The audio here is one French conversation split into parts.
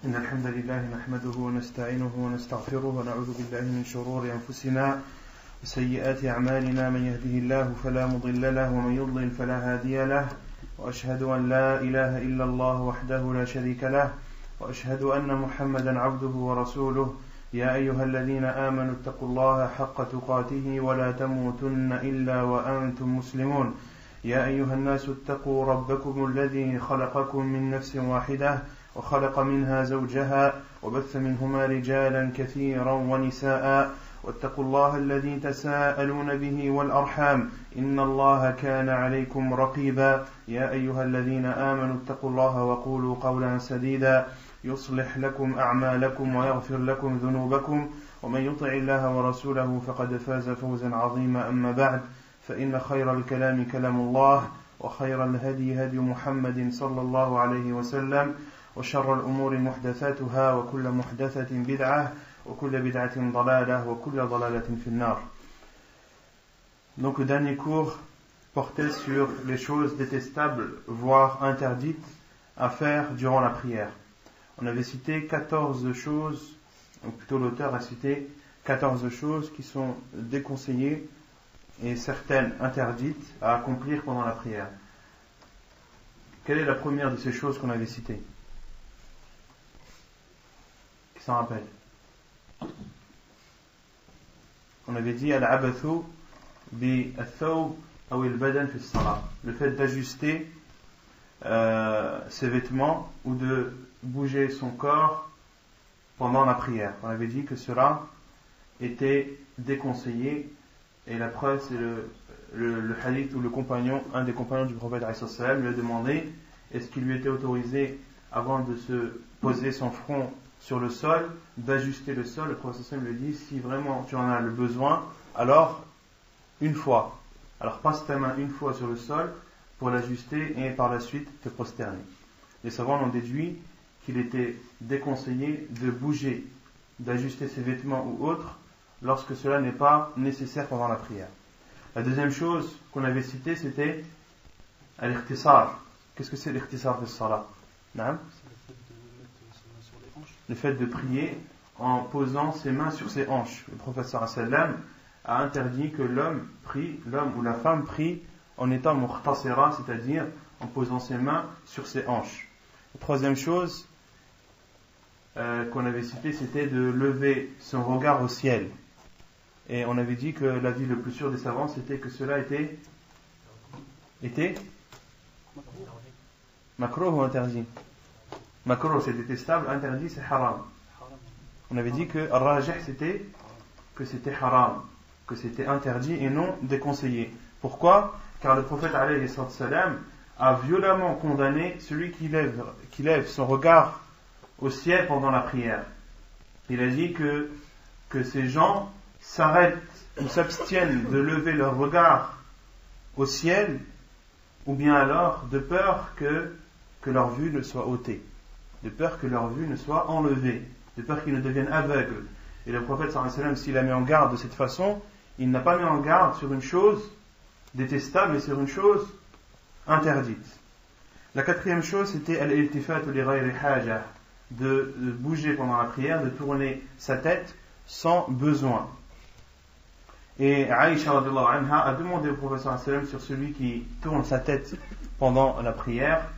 إن الحمد لله نحمده ونستعينه ونستغفره ونعوذ بالله من شرور أنفسنا وسيئات أعمالنا من يهده الله فلا مضل له ومن يضلل فلا هادي له وأشهد أن لا إله إلا الله وحده لا شريك له وأشهد أن محمدا عبده ورسوله يا أيها الذين آمنوا اتقوا الله حق تقاته ولا تموتن إلا وأنتم مسلمون يا أيها الناس اتقوا ربكم الذي خلقكم من نفس واحدة وخلق منها زوجها وبث منهما رجالا كثيرا ونساء واتقوا الله الذي تساءلون به والأرحام إن الله كان عليكم رقيبا يا أيها الذين آمنوا اتقوا الله وقولوا قولا سديدا يصلح لكم أعمالكم ويغفر لكم ذنوبكم ومن يطع الله ورسوله فقد فاز فوزا عظيما أما بعد فإن خير الكلام كلام الله وخير الهدي هدي محمد صلى الله عليه وسلم وشر الأمور محدثاتها وكل محدثة بدعة وكل بدعة ضلالة وكل ضلالة في النار. Donc le dernier cours portait sur les choses détestables, voire interdites, à faire durant la prière. On avait cité 14 choses, ou plutôt l'auteur a cité 14 choses qui sont déconseillées et certaines interdites à accomplir pendant la prière. Quelle est la première de ces choses qu'on avait citées? Qui s'en rappelle? On avait dit al-abathu bi al-thawb aw al-badan fi as-salat, le fait d'ajuster ses vêtements ou de bouger son corps pendant la prière. On avait dit que cela était déconseillé et la preuve c'est le hadith où le compagnon, un des compagnons du prophète lui a demandé est-ce qu'il lui était autorisé avant de se poser son front sur le sol, d'ajuster le sol. Le prophète lui dit si vraiment tu en as le besoin, alors une fois, alors passe ta main une fois sur le sol pour l'ajuster et par la suite te prosterner. Les savants ont déduit qu'il était déconseillé de bouger, d'ajuster ses vêtements ou autres lorsque cela n'est pas nécessaire pendant la prière. La deuxième chose qu'on avait citée c'était al-ikhtisar. Qu'est-ce que c'est l'ikhtisar de salat? Le fait de prier en posant ses mains sur ses hanches. Le prophète sallam a interdit que l'homme ou la femme prie en étant mukhtasira, c'est-à-dire en posant ses mains sur ses hanches. La troisième chose qu'on avait citée, c'était de lever son regard au ciel. Et on avait dit que l'avis le plus sûr des savants, c'était que cela était makruh ou interdit? Makruh c'est détestable, interdit c'est haram. On avait dit que rajih c'était que c'était haram, que c'était interdit et non déconseillé. Pourquoi? Car le prophète alayhi salam a violemment condamné celui qui lève son regard au ciel pendant la prière. Il a dit que ces gens s'arrêtent ou s'abstiennent de lever leur regard au ciel ou bien alors de peur que leur vue ne soit ôtée, de peur que leur vue ne soit enlevée, de peur qu'ils ne deviennent aveugles. Et le prophète sallallahu alayhi wa sallam, s'il a mis en garde de cette façon, il n'a pas mis en garde sur une chose détestable, mais sur une chose interdite. La quatrième chose, c'était al-iltifatu li ghayri haja, de bouger pendant la prière, de tourner sa tête sans besoin. Et Aïcha radhiyallahu anha a demandé au prophète sallallahu alayhi wa sallam sur celui qui tourne sa tête pendant la prière.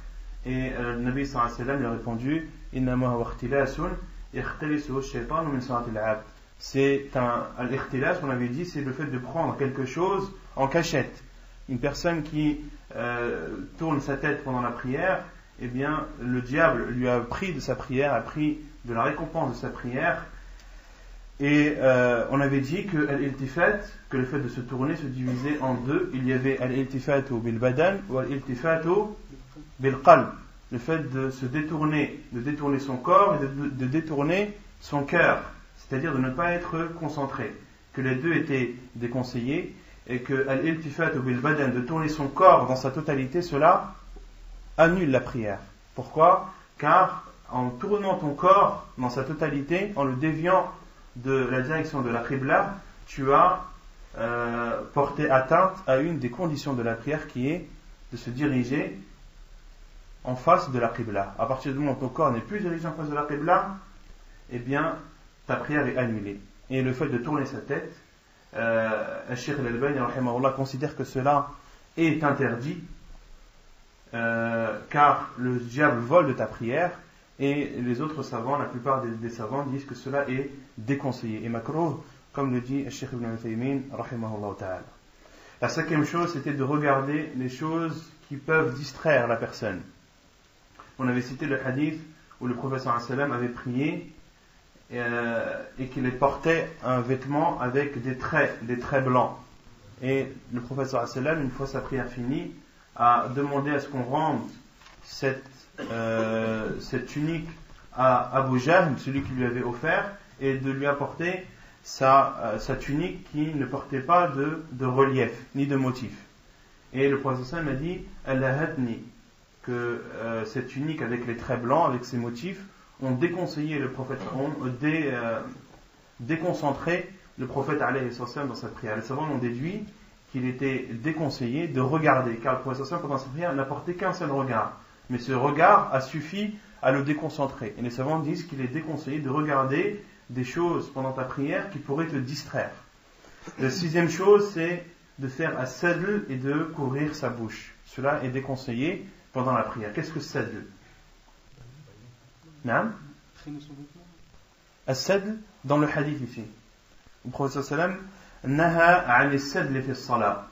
Et le Nabi sallallahu alayhi wa sallam lui a répondu innama huwa ikhtilasun yakhtalisuhu ash-shaytanu min salati al-'abd. C'est al-ikhtilas, on avait dit, c'est le fait de prendre quelque chose en cachette. Une personne qui tourne sa tête pendant la prière, eh bien le diable lui a pris de sa prière, a pris de la récompense de sa prière. Et on avait dit que al-iltifat, que le fait de se tourner se divisait en deux. Il y avait al-iltifatu bil badan ou al-iltifatu bil qalb, le fait de se détourner, de détourner son corps et de détourner son cœur, c'est-à-dire de ne pas être concentré, que les deux étaient déconseillés et que al-iltifatu bil badan, de tourner son corps dans sa totalité, cela annule la prière. Pourquoi? Car en tournant ton corps dans sa totalité, en le déviant de la direction de la qibla, tu as porté atteinte à une des conditions de la prière qui est de se diriger en face de la Qibla. À partir du moment où ton corps n'est plus dirigé en face de la Qibla, eh bien, ta prière est annulée. Et le fait de tourner sa tête, Cheikh Al-Albani rahimahullah considère que cela est interdit, car le diable vole de ta prière, et les autres savants, la plupart des savants disent que cela est déconseillé et makrouh, comme le dit Cheikh Ibn Uthaymin rahimahullah ta'ala. La cinquième chose, c'était de regarder les choses qui peuvent distraire la personne. On avait cité le hadith où le prophète sallallahu alayhi wa sallam avait prié et qu'il portait un vêtement avec des traits blancs. Et le prophète sallallahu alayhi wa sallam, une fois sa prière finie, a demandé à ce qu'on rende cette tunique à Abu Jahl, celui qui lui avait offert, et de lui apporter sa tunique qui ne portait pas de relief, ni de motif. Et le prophète sallallahu alayhi wa sallam a dit que cette tunique avec les traits blancs, avec ses motifs, ont déconseillé le prophète, ont déconcentré le prophète alayhi sallam dans sa prière. Les savants ont déduit qu'il était déconseillé de regarder, car le prophète sallam pendant sa prière n'a porté qu'un seul regard. Mais ce regard a suffi à le déconcentrer. Et les savants disent qu'il est déconseillé de regarder des choses pendant ta prière qui pourraient te distraire. La sixième chose, c'est de faire as-sadl et de couvrir sa bouche. Cela est déconseillé pendant la prière. Qu'est-ce que sadl? Naam? As-sadl, dans le hadith ici. Le prophète sallam naha an as-sadl fi as-salat.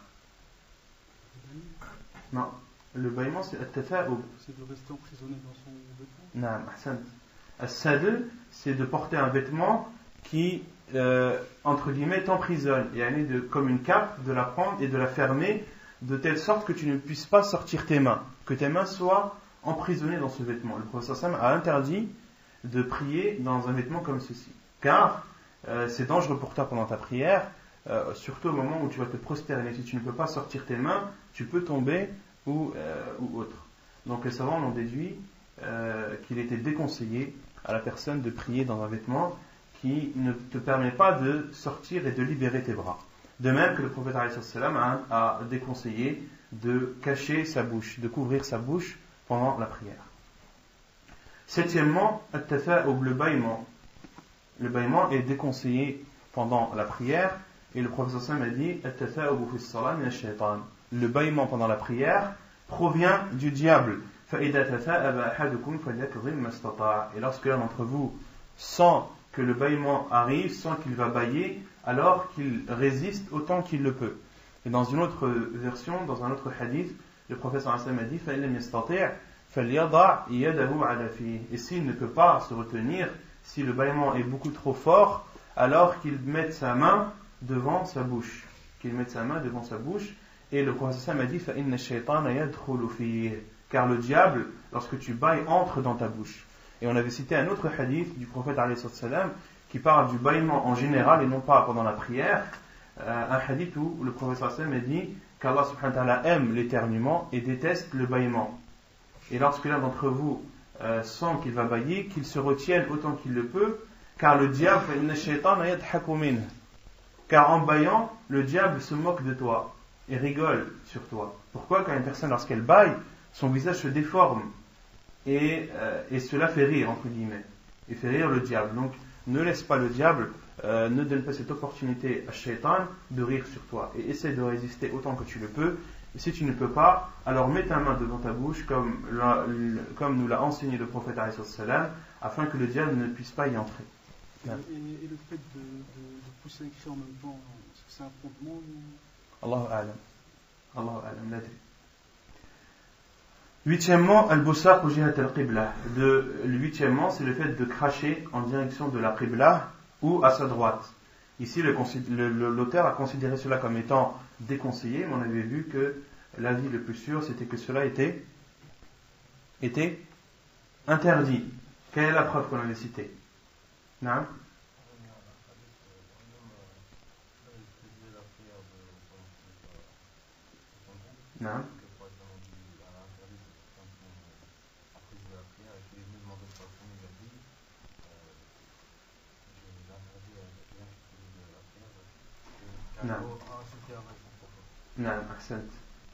Non. Le bâillement, c'est at-tafa'ub. C'est de rester emprisonné dans son vêtement. Naam, ahsant. As-sadl, c'est de porter un vêtement qui, entre guillemets, t'emprisonne. Et comme une cape, de la prendre et de la fermer de telle sorte que tu ne puisses pas sortir tes mains. Que tes mains soient emprisonnées dans ce vêtement. Le prophète sallam a interdit de prier dans un vêtement comme ceci. Car c'est dangereux pour toi pendant ta prière, surtout au moment où tu vas te prosterner. Si tu ne peux pas sortir tes mains, tu peux tomber ou autre. Donc les savants ont déduit qu'il était déconseillé à la personne de prier dans un vêtement qui ne te permet pas de sortir et de libérer tes bras. De même que le prophète a déconseillé de cacher sa bouche, de couvrir sa bouche pendant la prière. Septièmement, le bâillement. Le bâillement est déconseillé pendant la prière, et le prophète a dit le bâillement pendant la prière provient du diable. Et lorsque l'un d'entre vous sent que le bâillement arrive, sent qu'il va bâiller, alors qu'il résiste autant qu'il le peut. Et dans une autre version, dans un autre hadith, le prophète a dit et s'il ne peut pas se retenir, si le bâillement est beaucoup trop fort, alors qu'il mette sa main devant sa bouche. Et le prophète a dit car le diable, lorsque tu bâilles, entre dans ta bouche. Et on avait cité un autre hadith du prophète qui parle du bâillement en général et non pas pendant la prière. Un hadith où le prophète a dit qu'Allah subhanahu wa ta'ala aime l'éternuement et déteste le bâillement. Et lorsque l'un d'entre vous sent qu'il va bâiller, qu'il se retienne autant qu'il le peut, car le diable, car en bâillant, le diable se moque de toi et rigole sur toi. Pourquoi? Car une personne, lorsqu'elle bâille, son visage se déforme et cela fait rire, entre guillemets, et fait rire le diable. Donc ne laisse pas le diable, ne donne pas cette opportunité à Shaitan de rire sur toi, et essaie de résister autant que tu le peux. Et si tu ne peux pas, alors mets ta main devant ta bouche comme nous l'a enseigné le prophète afin que le diable ne puisse pas y entrer. Et le fait de pousser et écrire en même temps, est-ce que c'est un fondement ou... Allahu a'lam, l'adri. Huitièmement, al-busaq ou jihat al-qibla. Le huitièmement, c'est le fait de cracher en direction de la qibla ou à sa droite. Ici, l'auteur a considéré cela comme étant déconseillé, mais on avait vu que l'avis le plus sûr, c'était que cela était interdit. Quelle est la preuve qu'on avait citée? Non? Non? Non. Non, accent.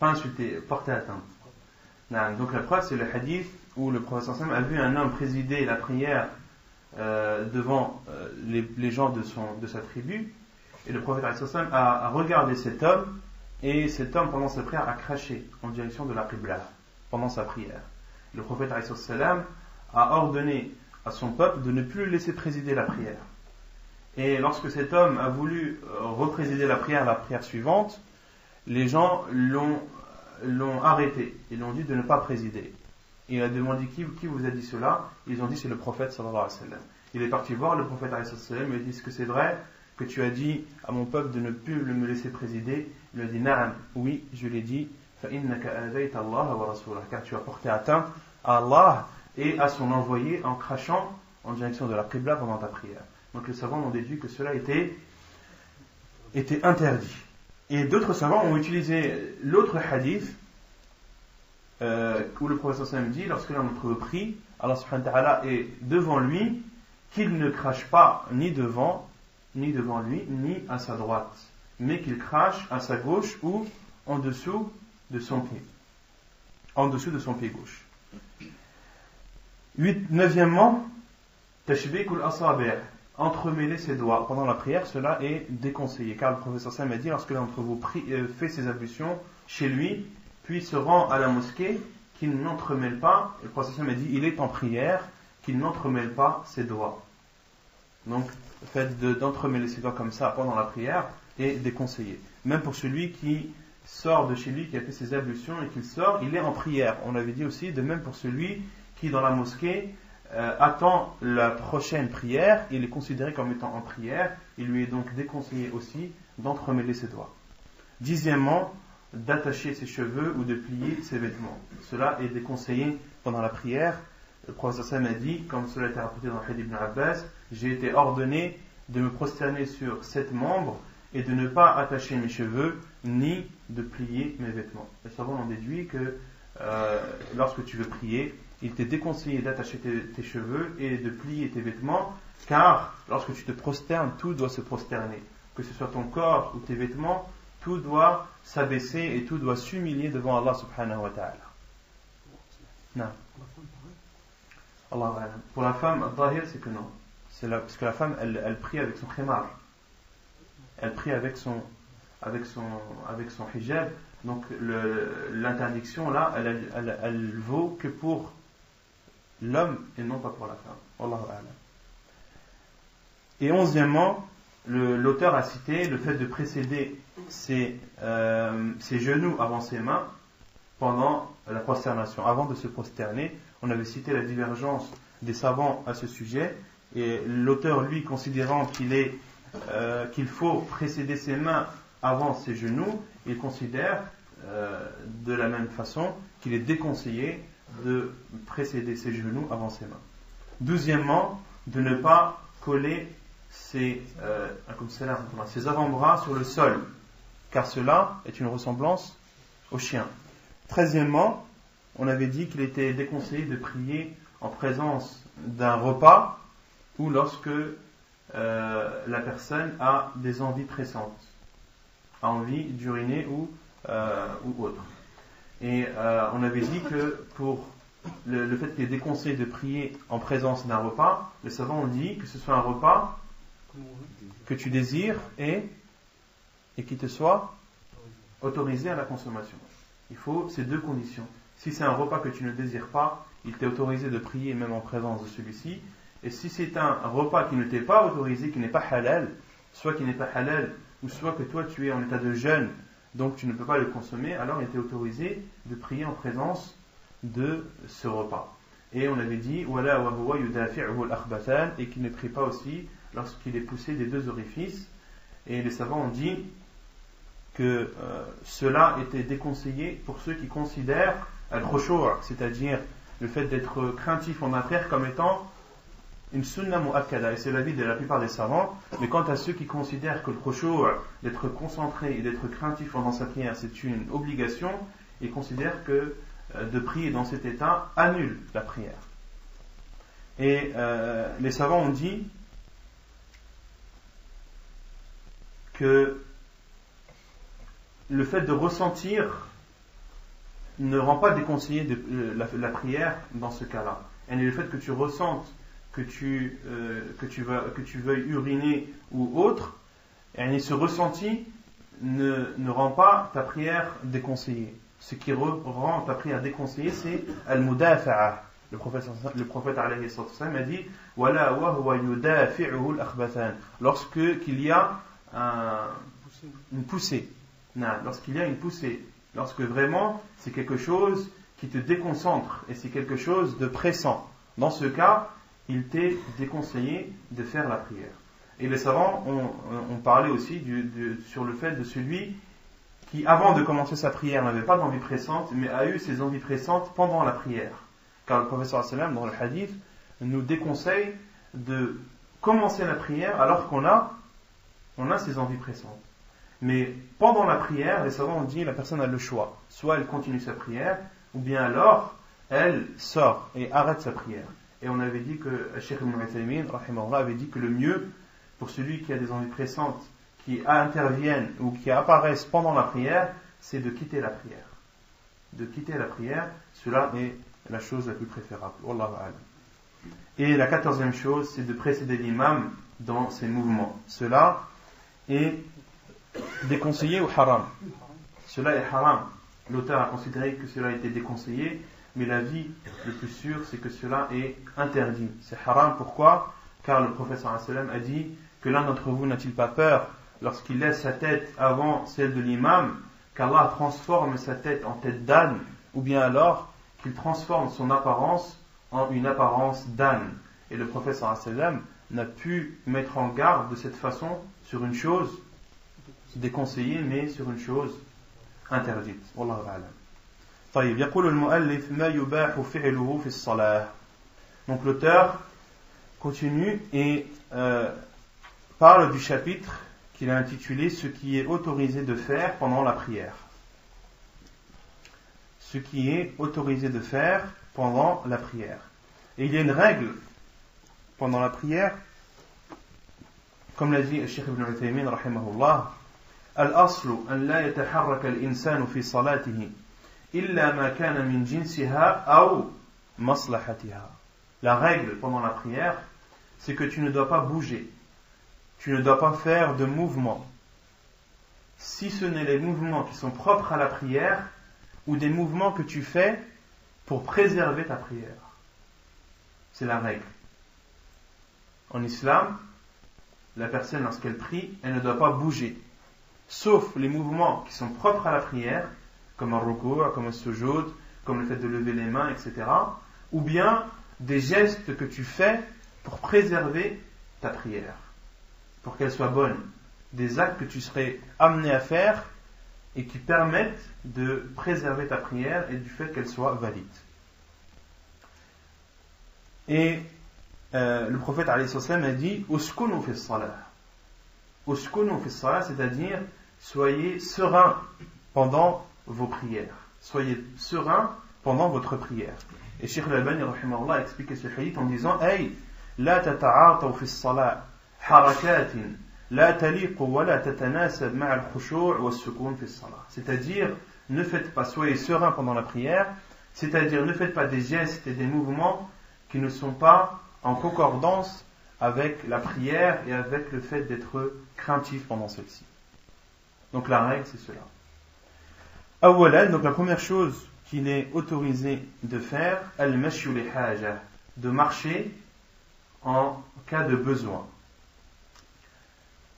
Pas insulter, porter atteinte. Donc la preuve, c'est le hadith où le prophète sallallahu alayhi wa sallam a vu un homme présider la prière devant les gens de sa tribu, et le prophète sallallahu alayhi wa sallam a regardé cet homme, et cet homme pendant sa prière a craché en direction de la qibla pendant sa prière. Le prophète sallallahu alayhi wa sallam a ordonné à son peuple de ne plus le laisser présider la prière. Et lorsque cet homme a voulu représider la prière suivante, les gens l'ont arrêté. Ils l'ont dit de ne pas présider. Il a demandé qui vous a dit cela. Ils ont dit c'est le prophète sallallahu alayhi wa sallam. Il est parti voir le prophète sallallahu alayhi wa sallam. Il lui a dit est-ce que c'est vrai que tu as dit à mon peuple de ne plus me laisser présider? Il lui a dit na'am, oui, je l'ai dit. فَإِنَّكَ آذَيْتَ اللَّهَ وَرَسُولَهُ, car tu as porté atteinte à Allah et à son envoyé en crachant en direction de la qibla pendant ta prière. Donc les savants ont déduit que cela était interdit. Et d'autres savants ont utilisé l'autre hadith où le prophète sallallahu alayhi wa sallam dit lorsque l'un d'entre eux prie, Allah subhanahu wa ta'ala est devant lui, qu'il ne crache pas ni devant lui, ni à sa droite, mais qu'il crache à sa gauche ou en dessous de son pied. En dessous de son pied gauche. 9e, tashbikul asabi', entremêler ses doigts pendant la prière, cela est déconseillé, car le professeur Sam a dit lorsque l'un d'entre vous fait ses ablutions chez lui, puis se rend à la mosquée, qu'il n'entremêle pas, et le professeur Sam a dit il est en prière, qu'il n'entremêle pas ses doigts. Donc le fait d'entremêler ses doigts comme ça pendant la prière est déconseillé. Même pour celui qui sort de chez lui, qui a fait ses ablutions et qu'il sort, il est en prière. On l'avait dit aussi, de même pour celui qui dans la mosquée attend la prochaine prière, il est considéré comme étant en prière, il lui est donc déconseillé aussi d'entremêler ses doigts. 10e, d'attacher ses cheveux ou de plier ses vêtements. Cela est déconseillé pendant la prière. Le prophète sallallahu alayhi wa sallam a dit, comme cela a été rapporté dans le hadith d'Ibn Abbas, j'ai été ordonné de me prosterner sur 7 membres et de ne pas attacher mes cheveux ni de plier mes vêtements. Les savants ont déduit que lorsque tu veux prier, il t'est déconseillé d'attacher tes cheveux et de plier tes vêtements, car lorsque tu te prosternes, tout doit se prosterner. Que ce soit ton corps ou tes vêtements, tout doit s'abaisser et tout doit s'humilier devant Allah subhanahu wa ta'ala. Non. Pour la femme, al-Zahir, c'est que non. Parce que la femme, elle prie avec son khimar. Elle prie avec son hijab. Donc l'interdiction là, elle vaut que pour l'homme et non pas pour la femme. Wallahu a'lam. Et 11e, l'auteur a cité le fait de précéder ses genoux avant ses mains pendant la prosternation, avant de se prosterner. On avait cité la divergence des savants à ce sujet, et l'auteur, lui, considérant qu'il faut précéder ses mains avant ses genoux, il considère de la même façon qu'il est déconseillé de précéder ses genoux avant ses mains. 12e, de ne pas coller ses avant-bras sur le sol, car cela est une ressemblance au chien. 13e, on avait dit qu'il était déconseillé de prier en présence d'un repas ou lorsque la personne a des envies pressantes, a envie d'uriner ou autre. Et on avait dit que pour le fait qu'il est déconseillé de prier en présence d'un repas, les savants ont dit que ce soit un repas que tu désires et qui te soit autorisé à la consommation. Il faut ces deux conditions. Si c'est un repas que tu ne désires pas, il t'est autorisé de prier même en présence de celui-ci. Et si c'est un repas qui ne t'est pas autorisé, qui n'est pas halal, soit qui n'est pas halal, ou soit que toi tu es en état de jeûne, donc tu ne peux pas le consommer, alors il t'est autorisé de prier en présence de ce repas. Et on avait dit et qu'il ne prie pas aussi lorsqu'il est poussé des deux orifices. Et les savants ont dit que cela était déconseillé pour ceux qui considèrent al-khushu', c'est-à-dire le fait d'être craintif en affaires, comme étant une sunna mu'akkada, et c'est l'avis de la plupart des savants. Mais quant à ceux qui considèrent que le khushu', d'être concentré et d'être craintif pendant sa prière, c'est une obligation, ils considèrent que de prier dans cet état annule la prière. Et les savants ont dit que le fait de ressentir ne rend pas déconseillé la prière dans ce cas-là. Et le fait que tu ressentes que tu veuilles uriner ou autre, et ce ressenti ne rend pas ta prière déconseillée. Ce qui rend ta prière déconseillée, c'est al-mudafa'a. Le prophète alayhi sallam a dit wala wa huwa yudafi'uhu al-akhbathan, lorsque qu'il y a une poussée. Non, lorsqu'il y a une poussée, lorsque vraiment c'est quelque chose qui te déconcentre et c'est quelque chose de pressant. Dans ce cas, il t'est déconseillé de faire la prière. Et les savants ont parlé aussi sur le fait de celui qui, avant de commencer sa prière, n'avait pas d'envie pressante, mais a eu ses envies pressantes pendant la prière. Car le professeur sallam, dans le hadith, nous déconseille de commencer la prière alors qu'on a ses envies pressantes. Mais pendant la prière, les savants ont dit la personne a le choix. Soit elle continue sa prière, ou bien alors elle sort et arrête sa prière. Et on avait dit que Cheikh Ibn Uthaymin avait dit que le mieux pour celui qui a des envies pressantes qui interviennent ou qui apparaissent pendant la prière, c'est de quitter la prière. De quitter la prière, cela est la chose la plus préférable. Wallahu a'lam. Et la 14e chose, c'est de précéder l'imam dans ses mouvements. Cela est déconseillé ou haram. Cela est haram. L'auteur a considéré que cela était déconseillé, mais l'avis le plus sûr, c'est que cela est interdit. C'est haram, pourquoi ? Car le prophète sallallahu alayhi wa sallam a dit que l'un d'entre vous n'a-t-il pas peur lorsqu'il laisse sa tête avant celle de l'imam, qu'Allah transforme sa tête en tête d'âne, ou bien alors qu'il transforme son apparence en une apparence d'âne. Et le prophète sallallahu alayhi wa sallam n'a pu mettre en garde de cette façon sur une chose déconseillée, mais sur une chose interdite. Wallahu a'lam. طيب يقول المؤلف ما يباح فعله في الصلاة. Donc l'auteur continue et parle du chapitre qu'il a intitulé ce qui est autorisé de faire pendant la prière. Ce qui est autorisé de faire pendant la prière. Et il y a une règle pendant la prière, comme l'a dit Cheikh Ibn Uthaymin rahimahullah, al-aslu an la yataharraka al-insanu fi salatihi illa ma kana min jinsiha aw maslahatiha. La règle pendant la prière, c'est que tu ne dois pas bouger, tu ne dois pas faire de mouvements, si ce n'est les mouvements qui sont propres à la prière ou des mouvements que tu fais pour préserver ta prière. C'est la règle. En islam, la personne lorsqu'elle prie, elle ne doit pas bouger, sauf les mouvements qui sont propres à la prière, comme un ruku', comme un sujoud, comme le fait de lever les mains, etc. Ou bien des gestes que tu fais pour préserver ta prière, pour qu'elle soit bonne. Des actes que tu serais amené à faire et qui permettent de préserver ta prière et du fait qu'elle soit valide. Et le prophète alayhi salam a dit uskunu fi salah. Uskunu fi salah, c'est-à-dire soyez serein pendant vos prières. Soyez serein pendant votre prière. Et Cheikh Al-Albani rahimahullah a expliqué ce hadith en disant Hey, la tata'ataw fi salah harakatin la taliqu wa la tatanasab ma'a al-khushu' wa as-sukun fi salah. C'est-à-dire, ne faites pas, soyez serein pendant la prière, c'est-à-dire ne faites pas des gestes et des mouvements qui ne sont pas en concordance avec la prière et avec le fait d'être craintif pendant celle-ci. Donc la règle, c'est cela. Awalan, donc la première chose qu'il est autorisé de faire, al-mashyu li haja, de marcher en cas de besoin.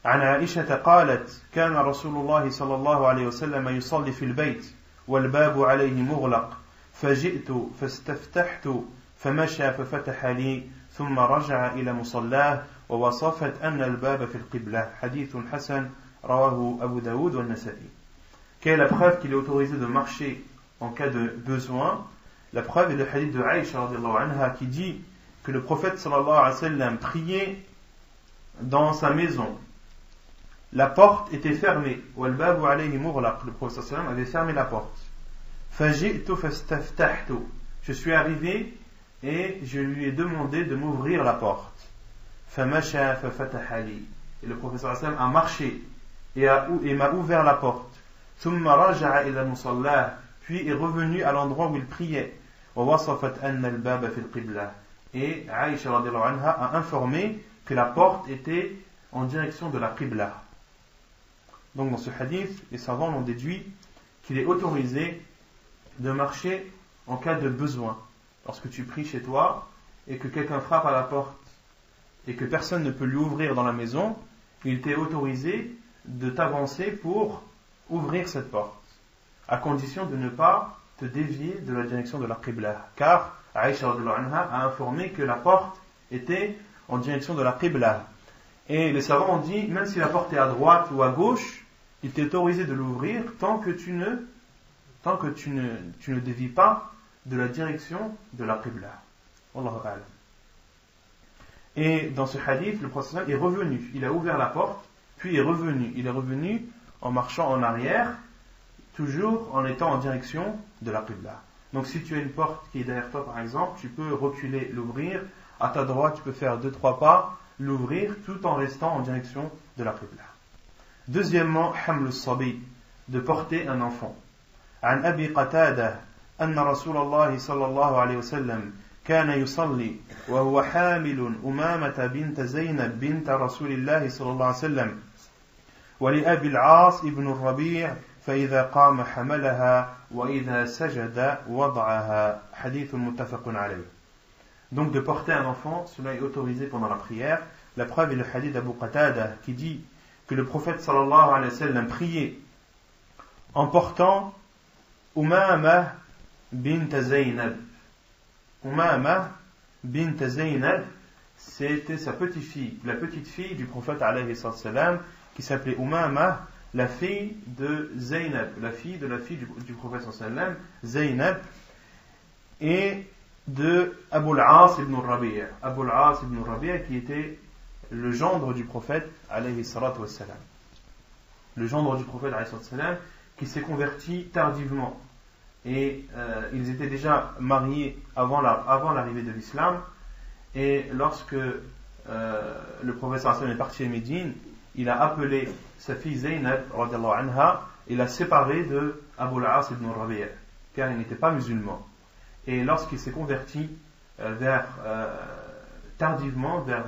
عن عائشة قالت كان رسول الله صلى الله عليه وسلم يصلي في البيت والباب عليه مغلق فجئت فاستفتحت فمشى ففتح لي ثم رجع إلى مصلاه ووصفت أن الباب في القبلة حديث حسن رواه أبو داود والنسائي. Quelle est la preuve qu'il est autorisé de marcher en cas de besoin? La preuve est le hadith de Aïcha radhiyallahu anha qui dit que le prophète sallallahu alayhi wa sallam priait dans sa maison. La porte était fermée. وَالْبَابُ عَلَيْهِ مُغْلَقٌ. Le prophète sallallahu alayhi wa sallam avait fermé la porte. فَجِئْتُ فَاسْتَفْتَحْتُ. Je suis arrivé et je lui ai demandé de m'ouvrir la porte. فَمَشَى فَفَتَحَ لِي. Et le prophète sallallahu alayhi wa sallam a marché et m'a ouvert la porte. ثُمَّ رَجَعَ إِلَى مُصَلَّاهِ. puis est revenu à l'endroit où il priait. وَوَصَفَتْ أَنَّ الْبَابَ فِي الْقِبْلَةِ. Et Aïcha radiallahu anha a informé que la porte était en direction de la Qibla. Donc dans ce hadith, les savants ont déduit qu'il est autorisé de marcher en cas de besoin. Lorsque tu pries chez toi et que quelqu'un frappe à la porte et que personne ne peut lui ouvrir dans la maison, il t'est autorisé de t'avancer pour ouvrir cette porte, à condition de ne pas te dévier de la direction de la Qibla. Car Aïcha radiallahu anha a informé que la porte était en direction de la Qibla. Et les savants ont dit, même si la porte est à droite ou à gauche, il t'est autorisé de l'ouvrir tant que tu ne dévies pas de la direction de la Qibla. Wallahu a'lam. Et dans ce hadith, le prophète est revenu, il a ouvert la porte, puis est revenu. Il est revenu en marchant en arrière, toujours en étant en direction de la Qibla. Donc si tu as une porte qui est derrière toi par exemple, tu peux reculer, l'ouvrir, à ta droite tu peux faire 2-3 pas, l'ouvrir tout en restant en direction de la Qibla. Deuxièmement, haml as-sabi, de porter un enfant. عن أبي قتادة أن رسول الله صلى الله عليه وسلم كان يصلي وهو حامل أمامة بنت زينب بنت رسول الله صلى الله عليه وسلم ولأبي العاص ابن الربيع فإذا قام حملها وإذا سجد وضعها حديث متفق عليه. Donc de porter un enfant, cela est autorisé pendant la prière. La preuve est le hadith d'Abu Qatada qui dit que le prophète sallallahu alayhi wa sallam priait en portant Umama bint Zaynab. Umama bint Zaynab, c'était sa petite-fille, la petite-fille du prophète alayhi salam, qui s'appelait Umama, la fille de Zaynab, la fille du prophète sallam, Zaynab, et de Abu al-As ibn Rabi'. Abu al-As ibn Rabi' qui était le gendre du prophète alayhi salatu wassalam. Le gendre du prophète alayhi salatu wassalam qui s'est converti tardivement. Et ils étaient déjà mariés avant l'arrivée de l'islam. Et lorsque le prophète sallallahu alayhi wa sallam est parti à Médine, il a appelé sa fille Zaynab radiallahu anha et l'a séparée de Abu al-As ibn Rabi', car il n'était pas musulman. Et lorsqu'il s'est converti tardivement, vers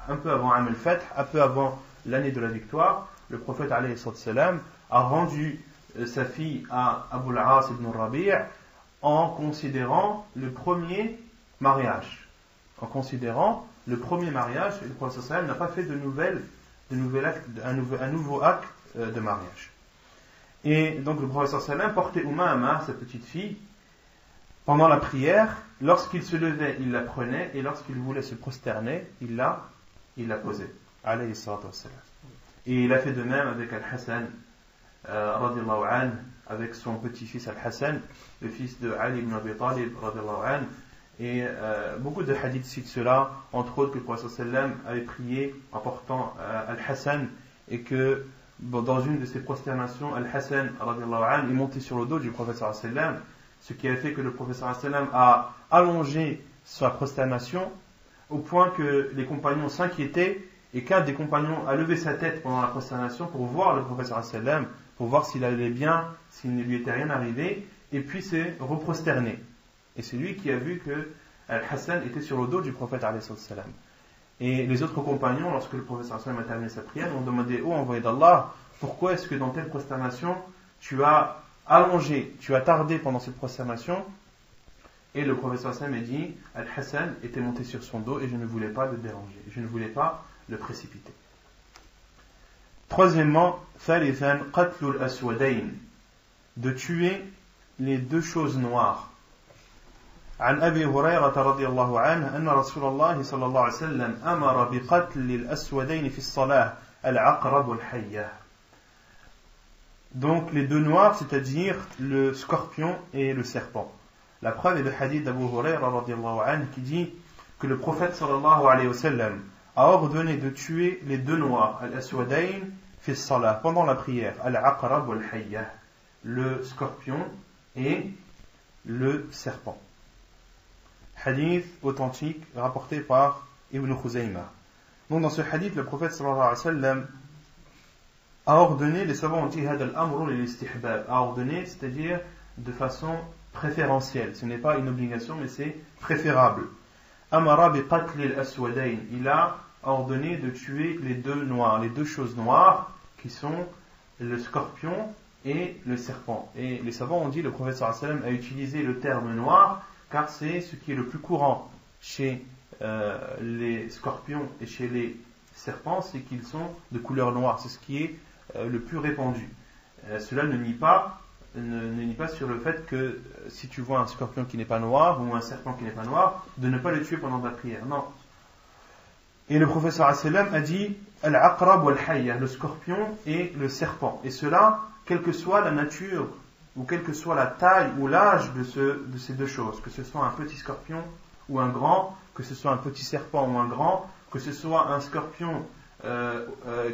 un peu avant Am al-Fath, un peu avant l'année de la victoire, le prophète alayhi salam a rendu sa fille à Abu al-As ibn Rabi' en considérant le premier mariage. En considérant le premier mariage, et le prophète sallam n'a pas fait un nouveau acte de mariage. Et donc le prophète sallam portait Umama, sa petite fille, pendant la prière. Lorsqu'il se levait, il la prenait, et lorsqu'il voulait se prosterner, il la posait. Alayhi salatu wassalam. Et il a fait de même avec Al-Hassan, radiallahu anhu, avec son petit-fils Al-Hassan, le fils de Ali ibn Abi Talib, radiallahu anhu. Et beaucoup de hadiths citent cela, entre autres que le prophète sallam avait prié en portant Al-Hassan, et que dans une de ses prosternations, Al-Hassan, radiallahu anhu, est monté sur le dos du prophète sallam, ce qui a fait que le prophète sallam a allongé sa prosternation au point que les compagnons s'inquiétaient et qu'un des compagnons a levé sa tête pendant la prosternation pour voir le prophète sallam, pour voir s'il allait bien, s'il ne lui était rien arrivé, et puis s'est reprosterné. Et c'est lui qui a vu que Al-Hassan était sur le dos du prophète sallam. Et les autres compagnons, lorsque le prophète sallam a terminé sa prière, ont demandé: oh envoyé d'Allah, pourquoi est-ce que dans telle prosternation tu as allongé, tu as tardé pendant cette prosternation? Et le prophète sallam a dit: Al-Hassan était monté sur son dos et je ne voulais pas le déranger, je ne voulais pas le précipiter. Troisièmement, thalithan qatlu al-aswadayn, de tuer les deux choses noires. عن أبي هريرة رضي الله عنه أن رسول الله صلى الله عليه وسلم أمر بقتل الأسودين في الصلاة العقرب والحية. Donc les deux noirs, c'est-à-dire le scorpion et le serpent. La preuve est le hadith d'Abu Hurayra radiallahu anhu qui dit que le prophète sallallahu alayhi wa sallam a ordonné de tuer les deux noirs, al-aswadayn fi salah, pendant la prière, al-aqrab wal-hayya, le scorpion et le serpent. Hadith authentique rapporté par Ibn Khuzayma. Donc dans ce hadith, le prophète sallallahu alayhi wa sallam a ordonné, les savants ont dit هذا الأمر للاستحباب, a ordonné, c'est-à-dire de façon préférentielle. Ce n'est pas une obligation, mais c'est préférable. Amara biqatl al-aswadayn, il a ordonné de tuer les deux noirs, les deux choses noires qui sont le scorpion et le serpent. Et les savants ont dit, le prophète sallallahu alayhi wa sallam a utilisé le terme noir car c'est ce qui est le plus courant chez les scorpions et chez les serpents, c'est qu'ils sont de couleur noire. C'est ce qui est le plus répandu. Cela ne nie pas sur le fait que si tu vois un scorpion qui n'est pas noir ou un serpent qui n'est pas noir, de ne pas le tuer pendant la prière. Non. Et le prophète sallallahu alayhi wa sallam a dit al-aqrab wal-hayya, le scorpion et le serpent. Et cela, quelle que soit la nature ou quelle que soit la taille ou l'âge de ces deux choses, que ce soit un petit scorpion ou un grand, que ce soit un petit serpent ou un grand, que ce soit un scorpion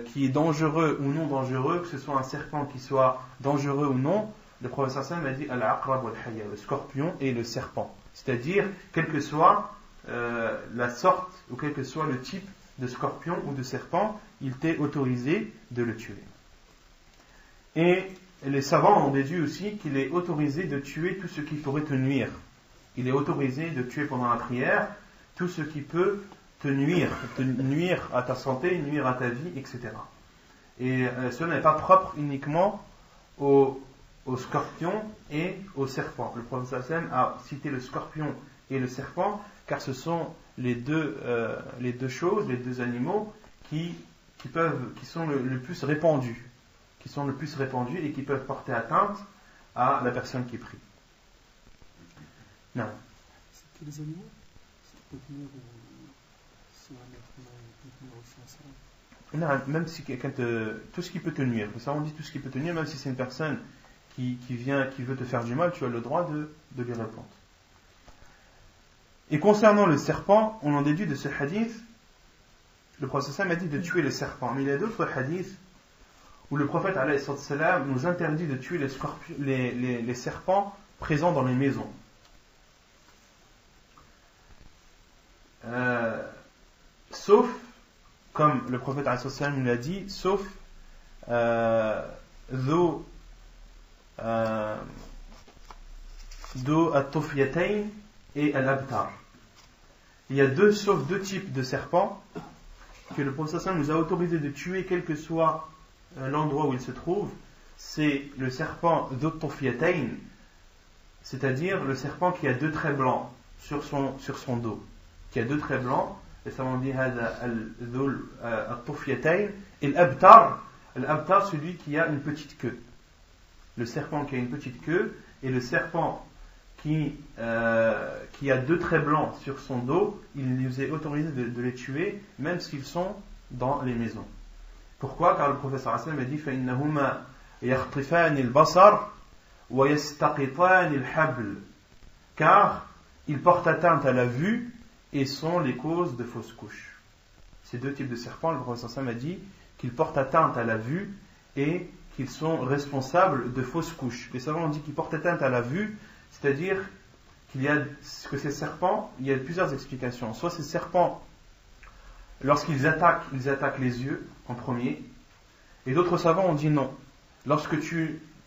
qui est dangereux ou non dangereux, que ce soit un serpent qui soit dangereux ou non, le prophète sallallahu alayhi wa sallam a dit al-aqrab wal-hayya, le scorpion et le serpent. C'est-à-dire, quelle que soit la sorte ou quel que soit le type de scorpion ou de serpent, il t'est autorisé de le tuer. Et les savants ont déduit aussi qu'il est autorisé de tuer tout ce qui pourrait te nuire. Il est autorisé de tuer pendant la prière tout ce qui peut te nuire à ta santé, nuire à ta vie, etc. Et cela n'est pas propre uniquement aux scorpions et aux serpents. Le prophète sallallahu alayhi wa sallam a cité le scorpion et le serpent car ce sont les deux choses, les deux animaux qui sont le plus répandus, et qui peuvent porter atteinte à la personne qui prie. Non. C'est que les animaux, ça peut tenir si un être humain peut tenir aussi un serpent. Non, même si quelqu'un tout ce qui peut te nuire. Ça on dit tout ce qui peut te nuire, même si c'est une personne qui veut te faire du mal, tu as le droit de lui répondre. Et concernant le serpent, on en déduit de ce hadith, le prophète sallallahu alayhi wa sallam a dit de tuer les serpents. Mais il y a d'autres hadiths où le prophète alayhi wa sallam nous interdit de tuer les serpents présents dans les maisons. Sauf, comme le prophète alayhi wa sallam nous l'a dit, sauf do at-tufyatayn et al-abtar. Il y a deux types de serpents que le prophète sallallahu alayhi wa sallam nous a autorisé de tuer quel que soit l'endroit où il se trouve. C'est le serpent d'ot-tufyatayn, c'est-à-dire le serpent qui a deux traits blancs sur son dos, qui a deux traits blancs. Et ça on dit al-tufyatayn. Et l'abtar, celui qui a une petite queue. Le serpent qui a une petite queue et le serpent qui a deux traits blancs sur son dos, il nous est autorisé de les tuer, même s'ils sont dans les maisons. Pourquoi? Car le professeur sallallahu alayhi wa sallam a dit فَإِنَّهُمَا يَخْطِفَانِ الْبَصَرَ وَيَسْتَقِطَانِ الْحَبْلِ, car ils portent atteinte à la vue et sont les causes de fausses couches. Ces deux types de serpents, le professeur sallallahu alayhi wa sallam a dit qu'ils portent atteinte à la vue et qu'ils sont responsables de fausses couches. Les savants ont dit qu'ils portent atteinte à la vue, c'est-à-dire que ces serpents, il y a plusieurs explications. Soit ces serpents, lorsqu'ils attaquent, ils attaquent les yeux en premier. Et d'autres savants ont dit non. Lorsque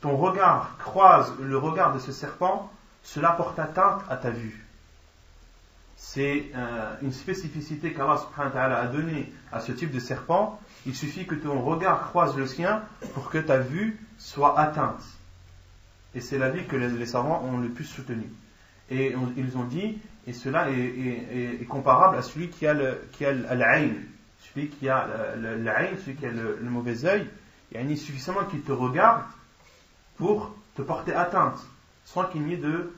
ton regard croise le regard de ce serpent, cela porte atteinte à ta vue. C'est une spécificité qu'Allah subhanahu wa ta'ala a donnée à ce type de serpent. Il suffit que ton regard croise le sien pour que ta vue soit atteinte. Et c'est l'avis que les savants ont le plus soutenu. Et ils ont dit, et cela est comparable à celui qui a l'ayn, celui qui a l'ayn, celui qui a le mauvais œil. Il y a suffisamment qu'il te regarde pour te porter atteinte, sans qu'il n'y ait de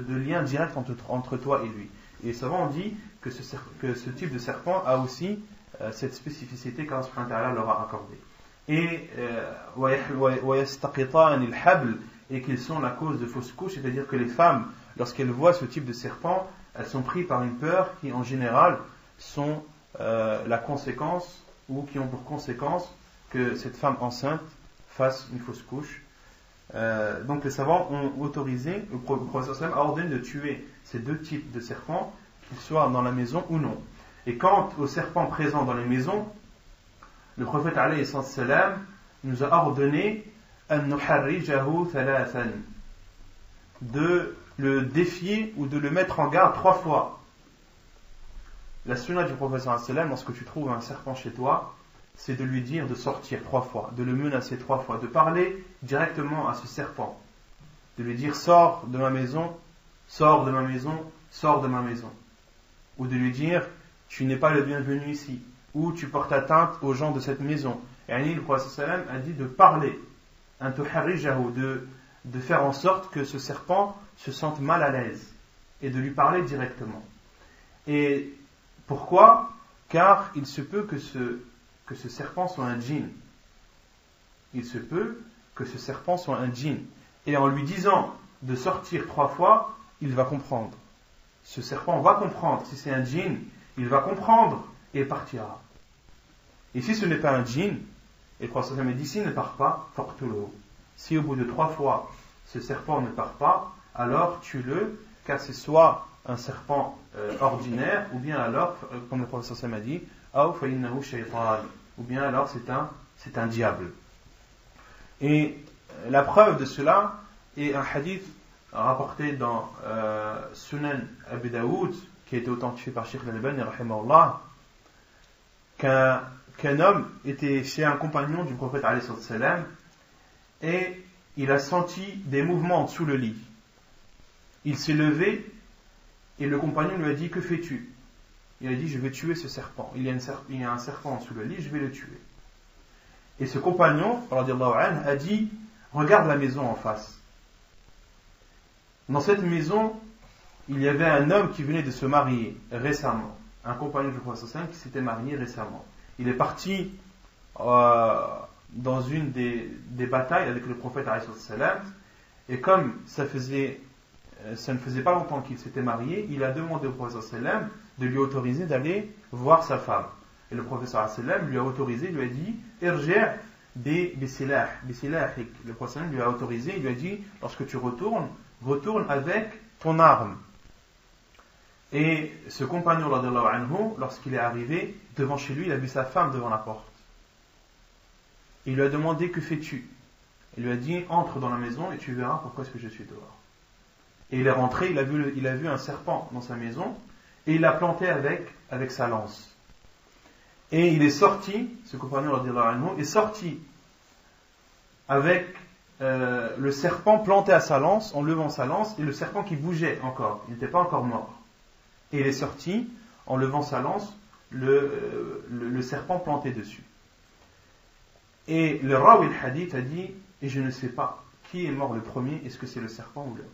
lien direct entre toi et lui. Et les savants ont dit que ce type de serpent a aussi cette spécificité qu'Allah subhanahu wa ta'ala leur a accordée. Et et qu'ils sont la cause de fausses couches, c'est-à-dire que les femmes, lorsqu'elles voient ce type de serpent, elles sont prises par une peur qui en général sont la conséquence, ou qui ont pour conséquence que cette femme enceinte fasse une fausse couche. Donc les savants ont autorisé, le prophète sallam a ordonné de tuer ces deux types de serpents, qu'ils soient dans la maison ou non. Et quant aux serpents présents dans les maisons, le prophète alayhi salam nous a ordonné أن نحرجه ثلاثا, de le défier ou de le mettre en garde 3 fois. La sunna du prophète sallallahu alayhi wa sallam, lorsque tu trouves un serpent chez toi, c'est de lui dire de sortir 3 fois, de le menacer 3 fois, de parler directement à ce serpent, de lui dire sors de ma maison, sors de ma maison, sors de ma maison, ou de lui dire tu n'es pas le bienvenu ici, ou tu portes atteinte aux gens de cette maison. Et le prophète sallallahu alayhi wa sallam a dit de parler, de faire en sorte que ce serpent se sente mal à l'aise et de lui parler directement. Et pourquoi? Car il se peut que ce serpent soit un djinn. Il se peut que ce serpent soit un djinn. Et en lui disant de sortir 3 fois, il va comprendre. Ce serpent va comprendre. Si c'est un djinn, il va comprendre et partira. Et si ce n'est pas un djinn, et le prophète a dit, s'il ne part pas, faqtuluhu. Si au bout de 3 fois, ce serpent ne part pas, alors tue-le, car c'est soit un serpent ordinaire, ou bien alors, comme le prophète a dit, ou bien alors c'est un diable. Et la preuve de cela est un hadith rapporté dans Sunan Abi Daoud, qui a été authentifié par Sheikh Al-Albani, rahimahullah, qu'un homme était chez un compagnon du prophète alayhi salam, et il a senti des mouvements sous le lit. Il s'est levé et le compagnon lui a dit, que fais-tu? Il a dit, je vais tuer ce serpent. Il y a un serpent sous le lit, je vais le tuer. Et ce compagnon, radiyallahu anhu, a dit, regarde la maison en face. Dans cette maison, il y avait un homme qui venait de se marier récemment. Un compagnon du prophète sallallahu alayhi wa sallam qui s'était marié récemment. Il est parti dans une des batailles avec le prophète alayhi salam, et comme ça ne faisait pas longtemps qu'il s'était marié, il a demandé au prophète sallam de lui autoriser d'aller voir sa femme. Et le prophète sallam lui a autorisé, lui a dit irji' bi silahik. Le prophète sallam lui a autorisé, il lui a dit lorsque tu retourne avec ton arme. Et ce compagnon radiyallahu anhu, lorsqu'il est arrivé devant chez lui, il a vu sa femme devant la porte. Il lui a demandé, que fais-tu? Il lui a dit, entre dans la maison et tu verras pourquoi est-ce que je suis dehors. Et il est rentré, il a vu un serpent dans sa maison, et il l'a planté avec sa lance. Et il est sorti, ce compagnon radiyallahu anhu, est sorti avec le serpent planté à sa lance, en levant sa lance, et le serpent qui bougeait encore, il n'était pas encore mort. Et il est sorti, en levant sa lance, le serpent planté dessus. Et le rawi al-hadith a dit, et je ne sais pas qui est mort le premier, est-ce que c'est le serpent ou l'homme?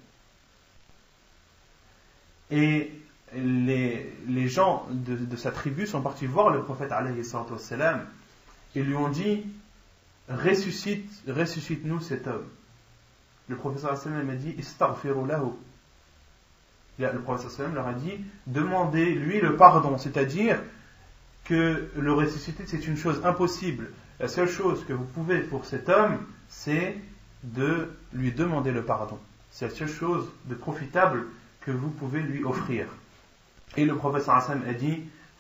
Et les gens de sa tribu sont partis voir le prophète alayhi salatu wassalam et lui ont dit, ressuscite-nous cet homme. Le prophète sallallahu alayhi wa sallam a dit, istaghfiru lahu. Le prophète sallallahu alayhi wa sallam leur a dit, demandez-lui le pardon, c'est-à-dire que le ressusciter c'est une chose impossible. La seule chose que vous pouvez pour cet homme, c'est de lui demander le pardon. C'est la seule chose de profitable que vous pouvez lui offrir. Et le prophète sallallahu alayhi wa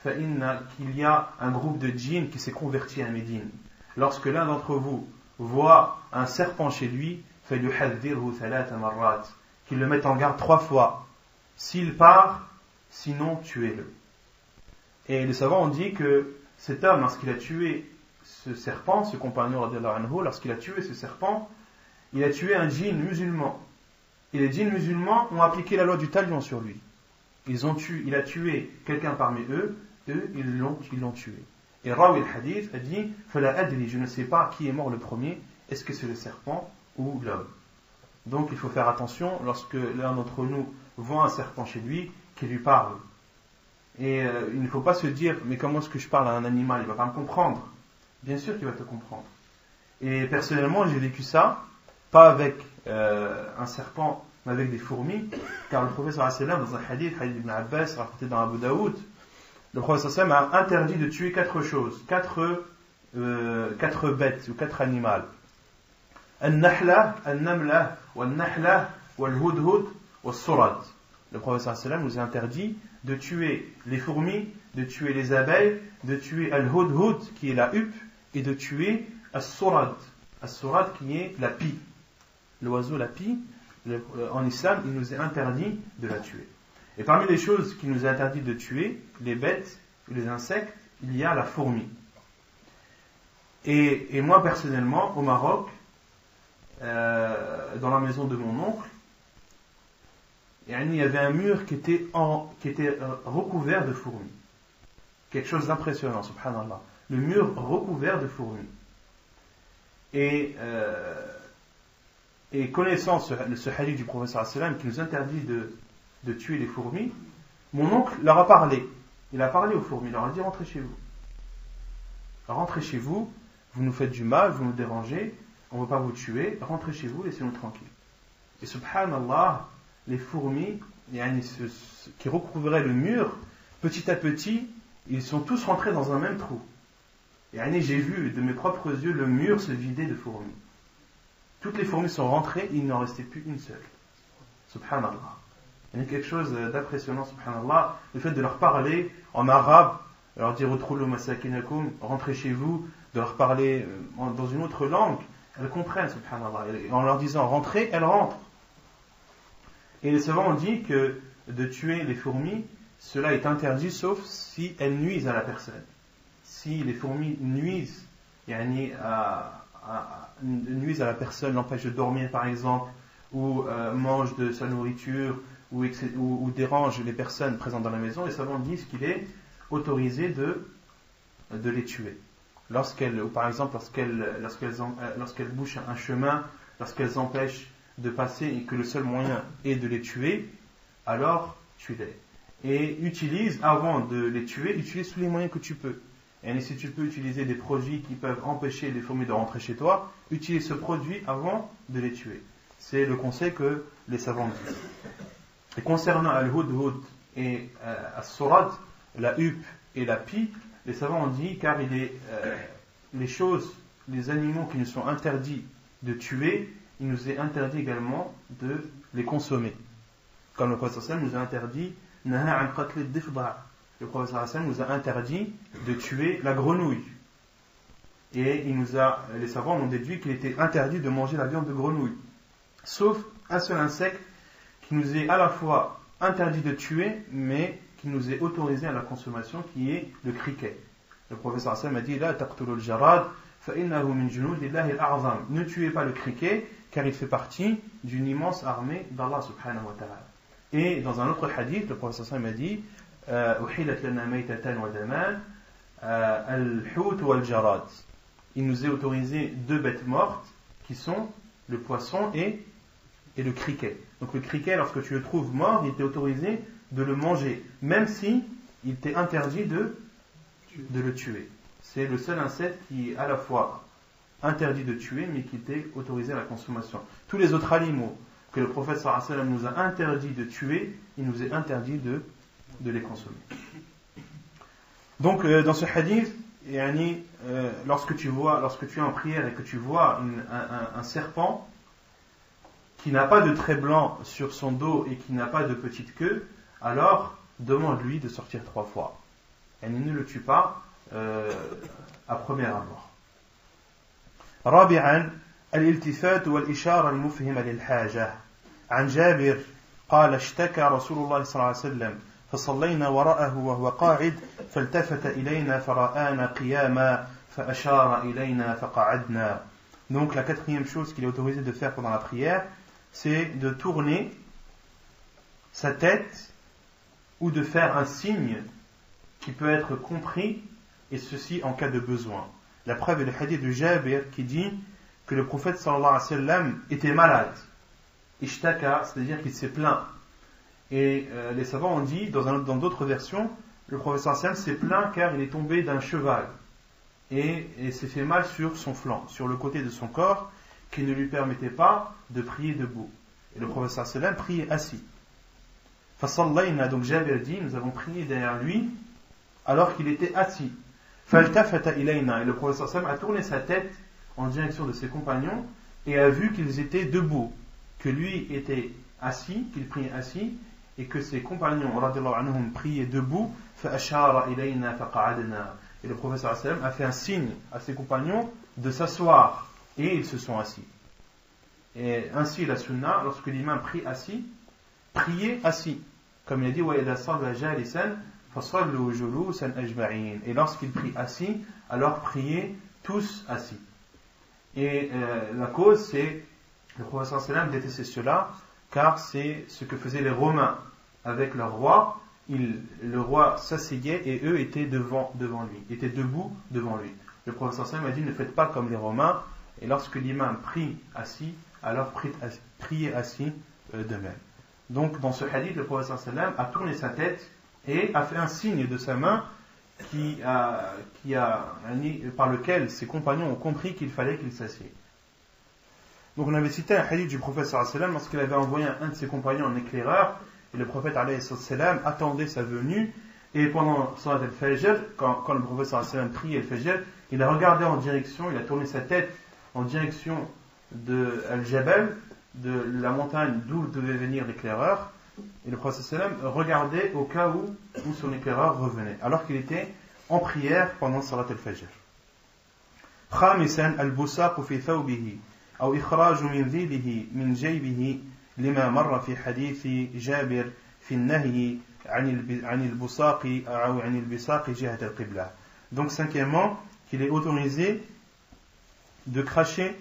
sallam a dit, qu'il y a un groupe de djinns qui s'est converti à Médine. Lorsque l'un d'entre vous voit un serpent chez lui, qu'il le mette en garde 3 fois. S'il part, sinon tuez-le. Et les savants ont dit que cet homme, lorsqu'il a tué ce serpent, ce compagnon radiyallahu anhu, lorsqu'il a tué ce serpent, il a tué un djinn musulman. Et les djinns musulmans ont appliqué la loi du talion sur lui. Il a tué quelqu'un parmi eux, ils l'ont tué. Et Rawi al-Hadith a dit, Fala adri, je ne sais pas qui est mort le premier, est-ce que c'est le serpent ou l'homme? Donc il faut faire attention lorsque l'un d'entre nous voit un serpent chez lui, qu'il lui parle. Et il ne faut pas se dire, mais comment est-ce que je parle à un animal? Il ne va pas me comprendre. Bien sûr qu'il va te comprendre. Et personnellement, j'ai vécu ça, pas avec un serpent, mais avec des fourmis, car le prophète sallallahu alayhi wa sallam, dans un hadith Ibn Abbas, rapporté dans Abu Daoud, le prophète sallallahu alayhi wa sallam a interdit de tuer 4 choses, 4 bêtes ou 4 animaux. Al-Nahla, Al-Namla, Wal-Nahla, Wal-Hudhud, Wal-Surad. Le prophète sallallahu alayhi wa sallam nous a interdit de tuer les fourmis, de tuer les abeilles, de tuer Al-Hudhud, qui est la huppe, et de tuer Al-Surad, as-surad qui est la pie. L'oiseau, la pie, en islam, il nous est interdit de la tuer. Et parmi les choses qui nous est interdit de tuer, les bêtes, les insectes, il y a la fourmi. Et moi personnellement, au Maroc, dans la maison de mon oncle, il y avait un mur qui était recouvert de fourmis. Quelque chose d'impressionnant, subhanallah. Le mur recouvert de fourmis. Et connaissant ce hadith du prophète sallam qui nous interdit de tuer les fourmis, mon oncle leur a parlé. Il a parlé aux fourmis, il leur a dit rentrez chez vous. Rentrez chez vous, vous nous faites du mal, vous nous dérangez, on ne veut pas vous tuer, rentrez chez vous, laissez-nous tranquilles. Et subhanallah, les fourmis qui recouvraient le mur, petit à petit, ils sont tous rentrés dans un même trou. Et j'ai vu de mes propres yeux le mur se vider de fourmis. Toutes les fourmis sont rentrées, il n'en restait plus une seule. Subhanallah. Il y a quelque chose d'impressionnant, subhanallah. Le fait de leur parler en arabe, de leur dire Utrulu masakinakum, rentrez chez vous, de leur parler dans une autre langue, elles comprennent, subhanallah. Et en leur disant rentrez, elles rentrent. Et les savants ont dit que de tuer les fourmis, cela est interdit sauf si elles nuisent à la personne. Si les fourmis nuisent à la personne, l'empêchent de dormir par exemple, ou mangent de sa nourriture, ou dérangent les personnes présentes dans la maison, les savants disent qu'il est autorisé de les tuer. Par exemple, lorsqu'elles bouchent un chemin, lorsqu'elles empêchent de passer et que le seul moyen est de les tuer, alors tue-les. Et avant de les tuer, utilise tous les moyens que tu peux. Et si tu peux utiliser des produits qui peuvent empêcher les fourmis de rentrer chez toi, utilise ce produit avant de les tuer. C'est le conseil que les savants disent. Et concernant al-hudhud et as-surad, la huppe et la pie, les savants ont dit car les animaux qui nous sont interdits de tuer, il nous est interdit également de les consommer. Comme le prophète sallallahu nous a interdit le prophète nous a interdit de tuer la grenouille. Et les savants ont déduit qu'il était interdit de manger la viande de grenouille. Sauf un seul insecte qui nous est à la fois interdit de tuer, mais qui nous est autorisé à la consommation, qui est le criquet. Le prophète a dit La taqtulu al-jarad fa innahu min junudillahi al-a'zam. Ne tuez pas le criquet, car il fait partie d'une immense armée d'Allah subhanahu wa ta'ala. Et dans un autre hadith, le prophète a dit il nous est autorisé 2 bêtes mortes qui sont le poisson et le criquet. Donc le criquet, lorsque tu le trouves mort, il t'est autorisé de le manger, même si il t'est interdit de le tuer. C'est le seul insecte qui est à la fois interdit de tuer, mais qui t'est autorisé à la consommation. Tous les autres animaux que le prophète sallallahu alayhi wa sallam nous a interdit de tuer, il nous est interdit de les consommer. Donc dans ce hadith, lorsque tu es en prière et que tu vois un serpent qui n'a pas de trait blanc sur son dos et qui n'a pas de petite queue, alors demande-lui de sortir 3 fois. Et ne le tue pas à premier abord. رابعا الالتفات والإشارة المفهمة للحاجة. عن جابر قال اشتكى رسول الله صلى الله عليه وسلم فصلينا وراءه وهو قاعد فالتفت إلينا فرآنا قياما فأشار إلينا فقعدنا. Donc la 4e chose qu'il est autorisé de faire pendant la prière, c'est de tourner sa tête ou de faire un signe qui peut être compris, et ceci en cas de besoin. La preuve est le hadith de Jabir qui dit que le prophète sallallahu alayhi wa sallam était malade. Ishtaka, c'est-à-dire qu'il s'est plaint. Et les savants ont dit, dans d'autres versions, le prophète sallallahu alayhi wa sallam s'est plaint car il est tombé d'un cheval et s'est fait mal sur son flanc, sur le côté de son corps, qui ne lui permettait pas de prier debout. Et le prophète sallallahu alayhi wa sallam priait assis. Fasallayna, donc Jabir dit, nous avons prié derrière lui alors qu'il était assis. Faltafata ilayna, et le prophète sallallahu alayhi wa sallam a tourné sa tête en direction de ses compagnons et a vu qu'ils étaient debout, que lui était assis, qu'il priait assis, et que ses compagnons radiyallahu anhum priaient debout. Fa'ashara ilayna faqa'adna, et le prophète sallallahu alayhi wa sallam a fait un signe à ses compagnons de s'asseoir, et ils se sont assis. Et ainsi la sunna, lorsque l'imam prie assis, priez assis. Comme il a dit, وَإِذَا صَلَّى جَالِسًا فَصَلُّوا جُلُوسًا أَجْمَعِينَ. Et lorsqu'il prie assis, alors priez tous assis. Et la cause, c'est le prophète sallam détestait cela, car c'est ce que faisaient les Romains avec leur roi. Le roi s'asseyait et eux étaient devant lui, étaient debout devant lui. Le prophète sallam a dit, ne faites pas comme les Romains, et lorsque l'imam prie assis, alors priez assis de même. Donc dans ce hadith, le prophète sallam a tourné sa tête et a fait un signe de sa main par lequel ses compagnons ont compris qu'il fallait qu'il s'assied. Donc on avait cité un hadith du prophète sallam lorsqu'il avait envoyé un de ses compagnons en éclaireur, et le prophète sallam attendait sa venue, et pendant salat al-fajr, quand le prophète sallam priait al-fajr, il a regardé en direction, il a tourné sa tête en direction de al-jabal, de la montagne d'où devait venir l'éclaireur, et le prophète sallam regardait au cas où son éclaireur revenait, alors qu'il était en prière pendant salat al-fajr. خامسا البصاق في ثوبه أو إخراج منذيله من جيبه لما مر في حديث جابر في النهي عن البصاق أو عن البصاق جهة القبلة. Donc cinquièmement, qu'il est autorisé de cracher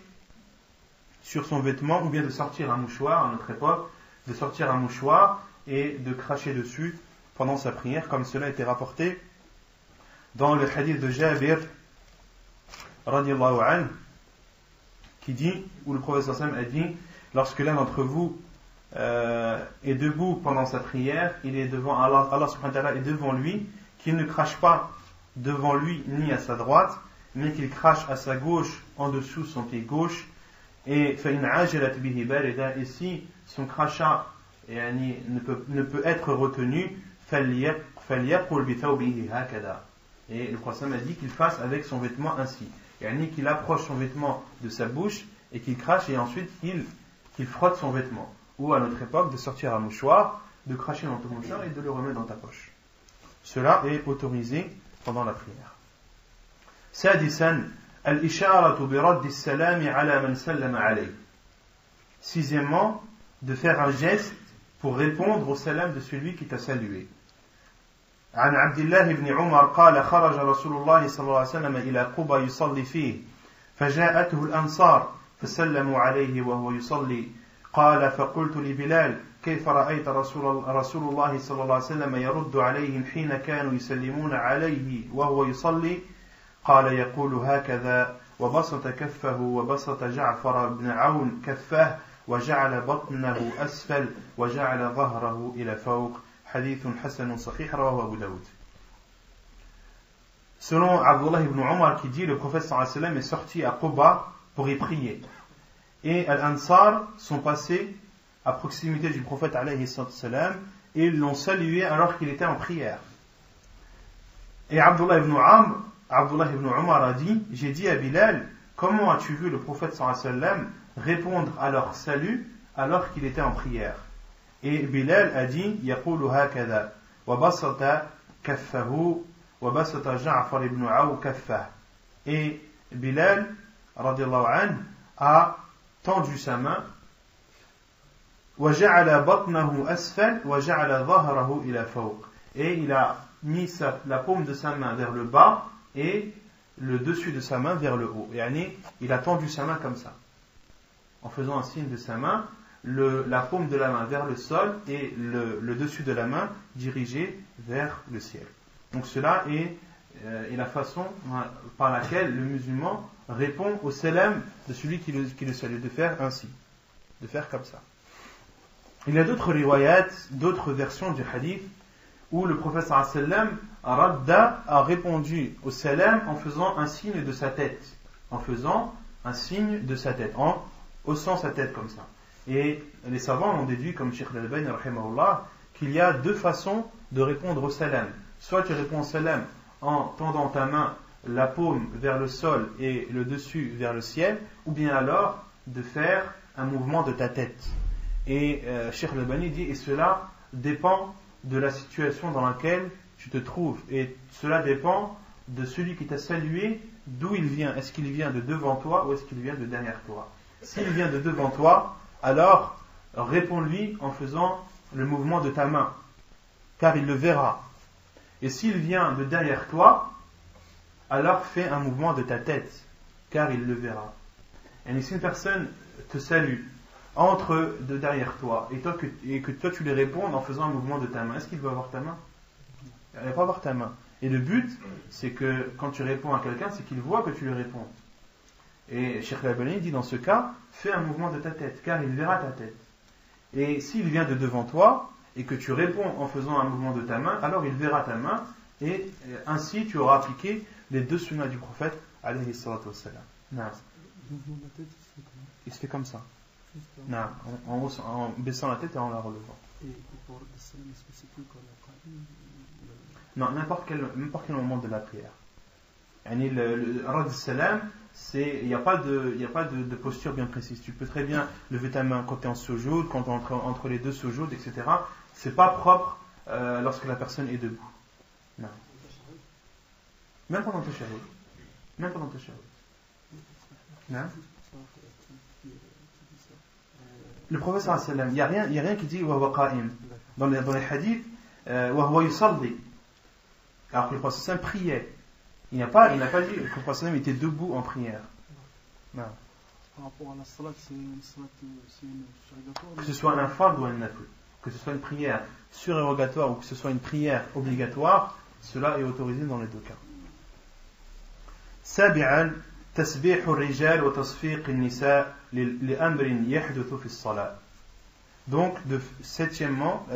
sur son vêtement ou bien de sortir un mouchoir à notre époque, de sortir un mouchoir et de cracher dessus pendant sa prière, comme cela a été rapporté dans le hadith de Jabir radiallahu anhu, qui dit, où le prophète sallam a dit, lorsque l'un d'entre vous est debout pendant sa prière, il est devant Allah subhanahu wa ta'ala est devant lui, qu'il ne crache pas devant lui ni à sa droite, mais qu'il crache à sa gauche en dessous son pied gauche. Et si son crachat ne peut être retenu, et le prophète a dit qu'il fasse avec son vêtement ainsi, qu'il approche son vêtement de sa bouche et qu'il crache, et ensuite qu'il frotte son vêtement, ou à notre époque de sortir un mouchoir, de cracher dans ton mouchoir et de le remettre dans ta poche. Cela est autorisé pendant la prière. سادسا الإشارة برد السلام على من سلم عليه. Sixièmement, de faire un geste pour répondre au salam de celui qui t'a salué. عن عبد الله بن عمر قال خرج رسول الله صلى الله عليه وسلم إلى قبى يصلي فيه فجاءته الأنصار فسلموا عليه وهو يصلي قال فقلت لبلال كيف رأيت رسول الله صلى الله عليه وسلم يرد عليهم حين كانوا يسلمون عليه وهو يصلي قال يقول هكذا وبسط كفه وبسط جعفر بن عون كفه وجعل بطنه أسفل وجعل ظهره إلى فوق حديث حسن صحيح رواه أبو داود. Selon Abdullah ibn Umar qui dit, le prophète sallallahu alayhi wa sallam est sorti à Quba pour y prier, et Al-Ansar sont passés à proximité du prophète alayhi sallam et ils l'ont salué alors qu'il était en prière. Et Abdullah ibn Umar a dit, j'ai dit à Bilal, comment as-tu vu le prophète sallallahu alayhi wa sallam répondre à leur salut alors qu'il était en prière? Et Bilal a dit, يقول هكذا وبسط كفه وبسط جعفر بن عون كفه. Et Bilal radiallahu anhu a tendu sa main, وجعل بطنه أسفل وجعل ظهره إلى فوق. Et il a mis la paume de sa main vers le bas et le dessus de sa main vers le haut. Il a tendu sa main comme ça, en faisant un signe de sa main, la paume de la main vers le sol et le dessus de la main dirigé vers le ciel. Donc cela est la façon par laquelle le musulman répond au salam de celui qui le salue, de faire ainsi, de faire comme ça. Il y a d'autres riwayats, d'autres versions du hadith où le prophète sallallahu alayhi wa sallam a répondu au salam en faisant un signe de sa tête, en haussant sa tête comme ça. Et les savants ont déduit, comme Cheikh Al-Albani rahimahullah, qu'il y a deux façons de répondre au salam. Soit tu réponds au salam en tendant ta main, la paume vers le sol et le dessus vers le ciel, ou bien alors de faire un mouvement de ta tête. Et Cheikh Al-Albani dit, et cela dépend de la situation dans laquelle tu te trouves, et cela dépend de celui qui t'a salué, d'où il vient. Est-ce qu'il vient de devant toi ou est-ce qu'il vient de derrière toi? S'il vient de devant toi, alors réponds-lui en faisant le mouvement de ta main, car il le verra. Et s'il vient de derrière toi, alors fais un mouvement de ta tête, car il le verra. Et si une personne te salue, entre de derrière toi, et que toi tu lui réponds en faisant un mouvement de ta main, est-ce qu'il va avoir ta main? Il ne va pas avoir ta main. Et le but, c'est que quand tu réponds à quelqu'un, c'est qu'il voit que tu lui réponds. Et Cheikh Al-Albani dit dans ce cas, fais un mouvement de ta tête, car il verra ta tête. Et s'il vient de devant toi, et que tu réponds en faisant un mouvement de ta main, alors il verra ta main, et ainsi tu auras appliqué les deux sunnas du prophète, alayhi salatu wassalam. Le mouvement de la tête, Il se fait comme ça. non, En baissant la tête et en la relevant. Et pour le salam, est-ce que c'est plus comme la qaïm? Non, n'importe quel moment de la prière. Le rad salam, il n'y a pas de posture bien précise. Tu peux très bien lever ta main quand tu es en sujoud, quand tu es entre les deux sujouds, etc. C'est pas propre lorsque la personne est debout. Non. Même pendant tes shahud. Non. Le prophète sallallahu alayhi wa sallam, il n'y a rien qui dit wa huwa qa'im. Dans les hadiths, wa huwa yusalli. Alors que le prophète sallallahu alayhi wa sallam priait. Il n'a pas dit que le prophète sallallahu alayhi wa sallam était debout en prière. Non. Par rapport à la salat, c'est une surrogatoire. Que ce soit un fard ou un nafl, que ce soit une prière surérogatoire ou que ce soit une prière obligatoire, cela est autorisé dans les deux cas. سابعا تسبيح الرجال وتصفيق النساء لأمر يحدث في الصلاة. Donc, septièmement,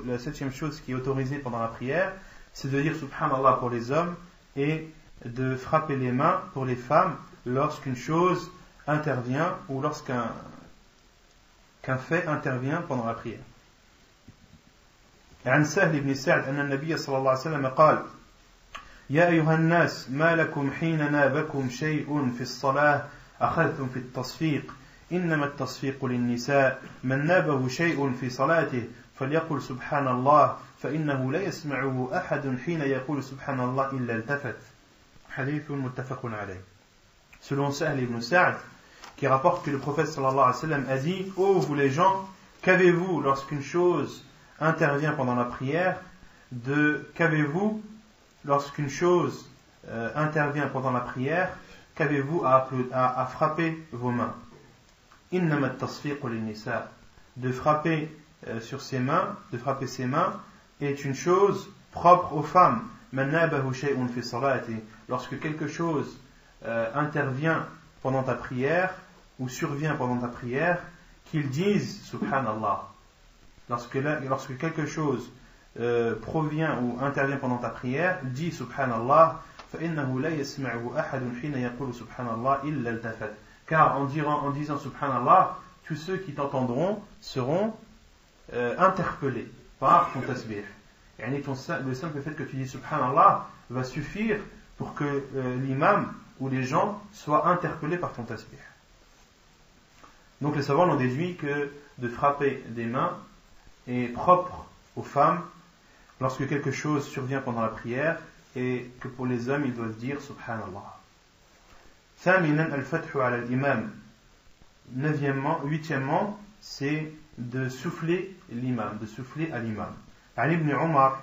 la septième chose qui est autorisée pendant la prière, c'est de dire Subhanallah pour les hommes et de frapper les mains pour les femmes lorsqu'une chose intervient ou lorsqu'un fait intervient pendant la prière. عن سهل بن سعد أن النبي صلى الله عليه وسلم قال: يا أيها الناس ما لكم حين نابكم شيء في الصلاة أخذتم في التصفيق إنما التصفيق للنساء من نابه شيء في صلاته فليقل سبحان الله فإنه لا يسمعه أحد حين يقول سبحان الله إلا التفت. حديث متفق عليه. Selon Sahl ibn Sa'd, qui rapporte que le prophète sallallahu alayhi wa sallam a dit: ô vous les gens, qu'avez-vous lorsqu'une chose intervient pendant la prière? Qu'avez-vous lorsqu'une chose intervient pendant la prière? Qu'avez-vous à frapper vos mains? Innama at-tasfiqu lin-nisa. De frapper sur ses mains, de frapper ses mains est une chose propre aux femmes. Man nabahu shay'un fi salati. Lorsque quelque chose intervient pendant ta prière ou survient pendant ta prière, qu'ils disent Subhanallah. Lorsque quelque chose provient ou intervient pendant ta prière, dis Subhanallah, فإنه لا يسمعه أحد حين يقول سبحان الله إلا التفت. Car en disant Subhanallah, tous ceux qui t'entendront seront interpellés par ton tasbih. Le simple fait que tu dis Subhanallah va suffire pour que l'imam ou les gens soient interpellés par ton tasbih. Donc les savants ont déduit que de frapper des mains est propre aux femmes lorsque quelque chose survient pendant la prière et que pour les hommes ils doivent dire Subhanallah. ثامنا الفتح على الإمام. Huitièmement, c'est de souffler l'imam, de souffler à l'imam. عن ابن عمر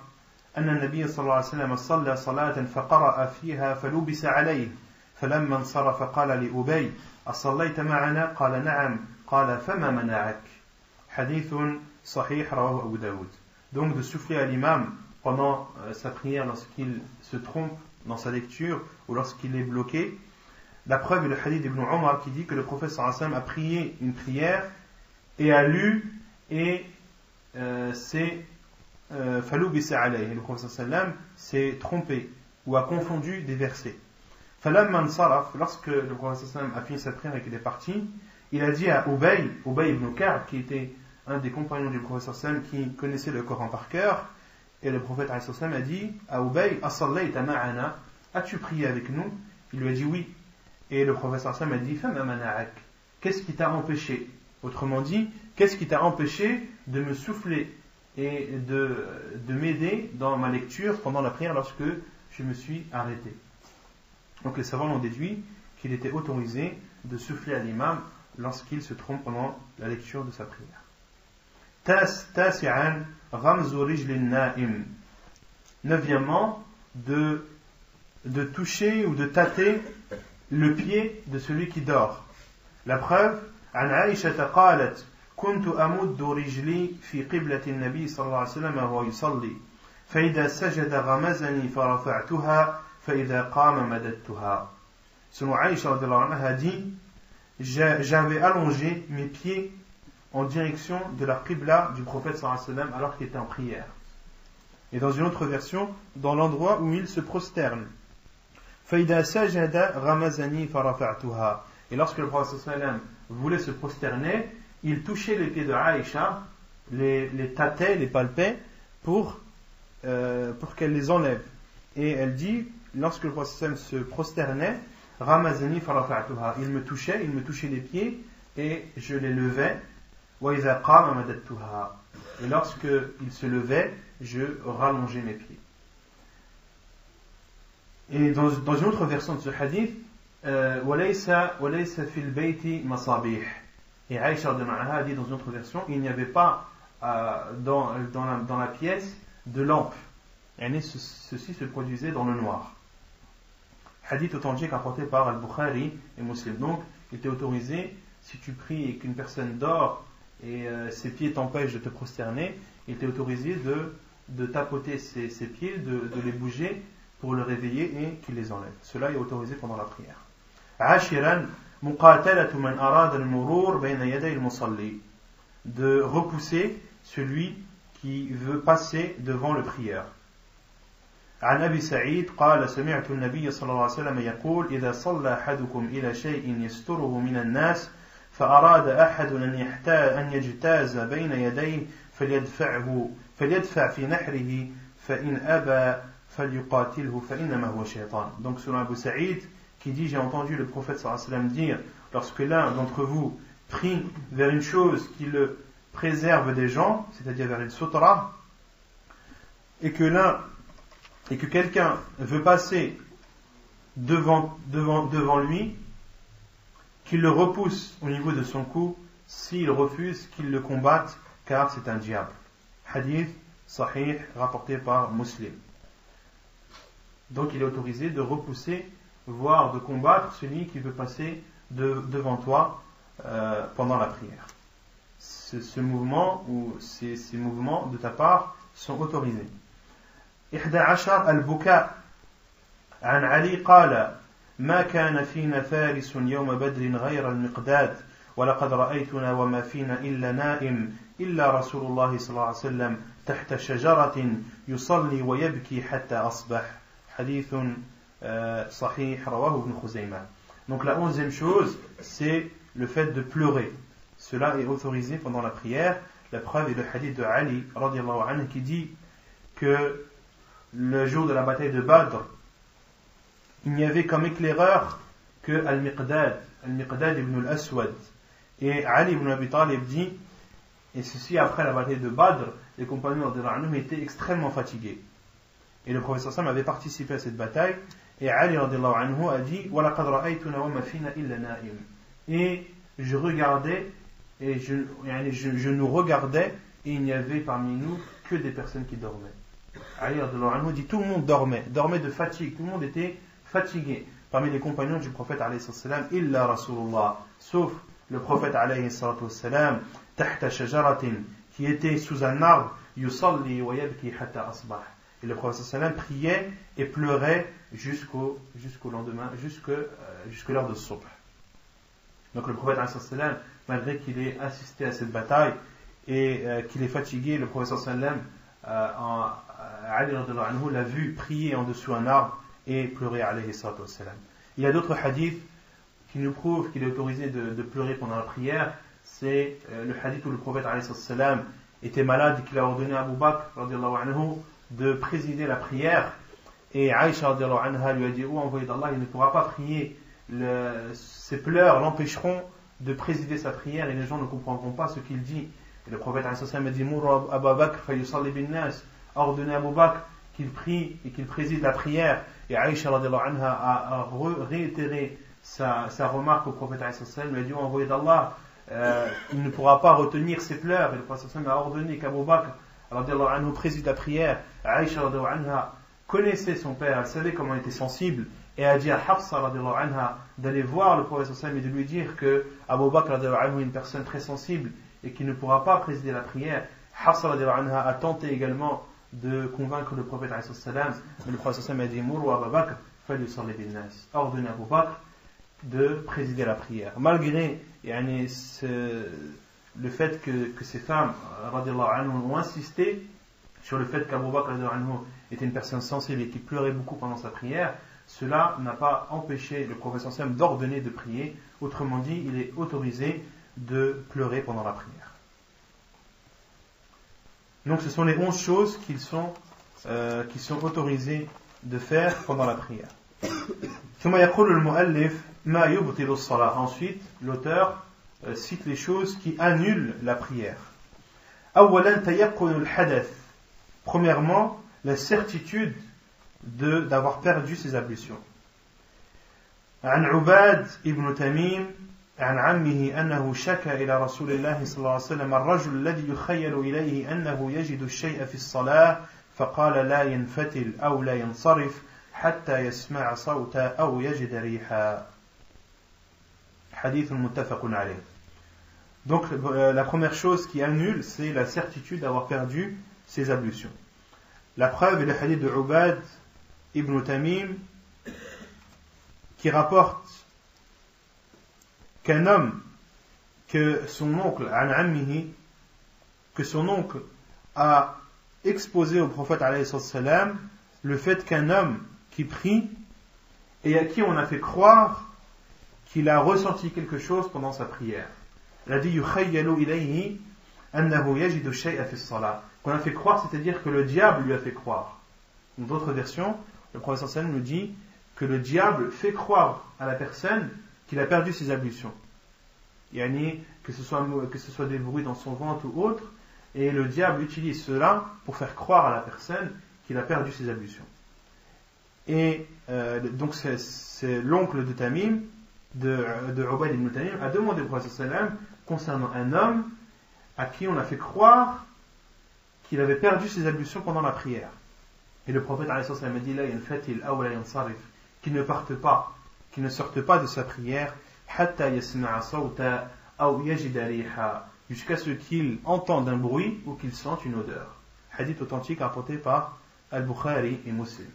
أن النبي صلى الله عليه وسلم صلى صلاة فقرأ فيها فلبس عليه فلما انصرف قال لأبي أصليت معنا؟ قال نعم. قال فما منعك؟ حديث صحيح رواه أبو داود. Donc de souffler à l'imam pendant sa prière lorsqu'il se trompe dans sa lecture ou lorsqu'il est bloqué. La preuve est le hadith d'Ibn Omar qui dit que le prophète sallallahu alayhi wa sallam a prié une prière et a lu et s'est falubisa alayhi. Le prophète sallallahu alayhi wa sallam s'est trompé ou a confondu des versets. Falamman saraf, lorsque le prophète sallallahu alayhi wa sallam a fini sa prière et qu'il est parti, il a dit à Ubay ibn Ka'b, qui était un des compagnons du prophète sallallahu alayhi wa sallam qui connaissait le Coran par cœur, et le prophète sallallahu alayhi wa sallam a dit à Ubay: As-sallayta ma'ana? As-tu prié avec nous? Il lui a dit oui. Et le prophète sallallahu alayhi wa sallam a dit: Fama mana'ak? Qu'est-ce qui t'a empêché? Autrement dit, qu'est-ce qui t'a empêché de me souffler et de m'aider dans ma lecture pendant la prière lorsque je me suis arrêté? Donc les savants ont déduit qu'il était autorisé de souffler à l'imam lorsqu'il se trompe pendant la lecture de sa prière. تاسعا غمز رجل النائم. Neuvièmement, de toucher ou de tâter le pied de celui qui dort. La preuve, عن عائشة قالت كنت أمد رجلي في قبلة النبي صلى الله عليه وسلم وهو يصلي فإذا سجد غمزني فرفعتها فإذا قام مددتها. Selon Aïcha a dit, j'avais allongé mes pieds en direction de la qibla du prophète sallallahu alayhi wa sallam alors qu'il était en prière. Et dans une autre version, dans l'endroit où il se prosterne. فإذا سجد غمزني فرفعتها. Et lorsque le prophète sallallahu alayhi wa sallam voulait se prosterner, il touchait les pieds de Aïcha, les tâtait, les palpait pour qu'elle les enlève. Et elle dit, lorsque le prophète sallallahu alayhi wa sallam se prosternait, Ramazani farafa'tuha, il me touchait les pieds et je les levais. Wa idha qama madattuha, et lorsque il se levait, je rallongeais mes pieds. Et dans une autre version de ce hadith, walaysa fil bayti masabih. Et Aïcha a dit dans une autre version, il n'y avait pas dans la pièce de lampe. Et ceci se produisait dans le noir. Hadith authentique rapporté par Al-Bukhari et Muslim. Donc, il était autorisé, si tu pries et qu'une personne dort et ses pieds t'empêchent de te prosterner, il était autorisé de tapoter ses pieds, de les bouger pour le réveiller et qu'il les enlève. Cela est autorisé pendant la prière. عاشرا مقاتلة من أراد المرور بين يدي المصلي. De repousser celui qui veut passer devant le prieur. عن أبي سعيد قال سمعت النبي صلى الله عليه وسلم يقول إذا صلى أحدكم إلى شيء يستره من الناس فأراد أحد أن يجتاز بين يديه فليدفع في نحره فإن أبى فليقاتله فإنما هو شيطان. Donc selon Abu Saïd qui dit, j'ai entendu le prophète sallallahu alayhi wa sallam dire, lorsque l'un d'entre vous prie vers une chose qui le préserve des gens, c'est-à-dire vers une sutra, et que quelqu'un veut passer devant lui, qu'il le repousse au niveau de son cou, s'il refuse, qu'il le combatte, car c'est un diable. Hadith sahih rapporté par Muslim. Donc il est autorisé de repousser, voire de combattre celui qui veut passer devant toi pendant la prière. Ce mouvement ou ces mouvements de ta part sont autorisés. 11 البكاء. عن علي قال ما كان فينا فارس يوم بدر غير المقداد ولقد رأيتنا وما فينا إلا نائم إلا رسول الله صلى الله عليه وسلم تحت شجرة يصلي ويبكي حتى أصبح. حديث صحيح رواه ابن خزيمة. Donc la 11e chose, c'est le fait de pleurer. Cela est autorisé pendant la prière. La preuve est le hadith de Ali radiallahu anhu qui dit que le jour de la bataille de Badr, il n'y avait comme éclaireur que Al-Miqdad ibn al-Aswad. Et Ali ibn Abi Talib dit, et ceci après la bataille de Badr, les compagnons de étaient extrêmement fatigués. Et le prophète sallam avait participé à cette bataille, et Ali radiallahu anhu a dit, وَلَقَدْ رَأَيْتُنَا وَمَا فِينَا إِلَّا نَائِمٌ. Et je regardais, et je nous regardais, et il n'y avait parmi nous que des personnes qui dormaient. Ali radiallahu anhu dit, tout le monde dormait de fatigue, tout le monde était fatigué. Parmi les compagnons du prophète alayhi salam, illa Rasulullah, sauf le prophète alayhi salam, tahta shajaratin, qui était sous un arbre, yusalli wa yabki hatta asbah. Et le prophète sallam priait et pleurait jusqu'au lendemain, jusqu'à l'heure de subh. Donc le prophète alayhi salam, malgré qu'il ait assisté à cette bataille et qu'il est fatigué, le prophète sallam, Ali radiallahu anhu l'a vu prier en dessous un arbre et pleurer alayhi salatu wassalam. Il y a d'autres hadiths qui nous prouvent qu'il est autorisé de pleurer pendant la prière. C'est le hadith où le prophète alayhi salatu wassalam était malade et qu'il a ordonné à Abu Bakr radiallahu anhu de présider la prière. Et Aïcha radiallahu anha lui a dit, oh envoyé d'Allah, il ne pourra pas prier, ses pleurs l'empêcheront de présider sa prière et les gens ne comprendront pas ce qu'il dit. Et le prophète alayhi salatu wassalam a dit, Mour Abu Bakr fayusalli bin nas, ordonné à Abu Bakr qu'il prie et qu'il préside la prière. Et Aïcha radiallahu anha a réitéré sa remarque au prophète alayhi salam, lui a dit, oh, envoyé d'Allah, il ne pourra pas retenir ses pleurs. Et le prophète a ordonné qu'Abu Bakr radiallahu anhu préside la prière. Aïcha radiallahu anha connaissait son père, elle savait comment il était sensible, et a dit à Hafsa radiallahu anha d'aller voir le prophète et de lui dire que Abu Bakr radiallahu anhu est une personne très sensible et qu'il ne pourra pas présider la prière. Hafsa radiallahu anha a tenté également de convaincre le prophète alayhi salam, mais le prophète a dit Mourou Abu Bakr falyusalli bin nas, ordonnez à Abu Bakr de présider la prière. Malgré le fait que ces femmes radiallahu anhu ont insisté sur le fait qu'Abu Bakr radiallahu anhu était une personne sensible et qui pleurait beaucoup pendant sa prière, cela n'a pas empêché le prophète sallam d'ordonner de prier. Autrement dit, il est autorisé de pleurer pendant la prière. Donc ce sont les 11 choses qui sont autorisées de faire pendant la prière. Ensuite, l'auteur cite les choses qui annulent la prière. Premièrement, la certitude d'avoir perdu ses ablutions. عن عباد ابن تميم عن عمه أنه شكى إلى رسول الله صلى الله عليه وسلم الرجل الذي يخيل إليه أنه يجد الشيء في الصلاة فقال لا ينفتل أو لا ينصرف حتى يسمع صوتا أو يجد ريحا. حديث متفق عليه. Donc la première chose qui annule, c'est la certitude d'avoir perdu ses ablutions. La preuve est le hadith de Ubad ibn Tamim qui rapporte qu'un homme, que son oncle a exposé au prophète alayhi salam le fait qu'un homme qui prie et à qui on a fait croire qu'il a ressenti quelque chose pendant sa prière. Il a dit yukhayyalu ilayhi annahu yajidu shay'a fi as-salah. Qu'on a fait croire, c'est-à-dire que le diable lui a fait croire. Dans d'autres versions, le prophète sallam nous dit que le diable fait croire à la personne qu'il a perdu ses ablutions. Yani, que ce soit des bruits dans son ventre ou autre, et le diable utilise cela pour faire croire à la personne qu'il a perdu ses ablutions. Et donc c'est l'oncle de Tamim, de Ubad ibn Tamim, a demandé au prophète sallam concernant un homme à qui on a fait croire qu'il avait perdu ses ablutions pendant la prière. Et le prophète alayhi salam a dit la yanfatil aw la yansarif, qu'il ne parte pas, qu'il ne sorte pas de sa prière hatta yasma'a sawta aw yajida riha, jusqu'à ce qu'il entende un bruit ou qu'il sente une odeur. Hadith authentique rapporté par Al-Bukhari et Muslim.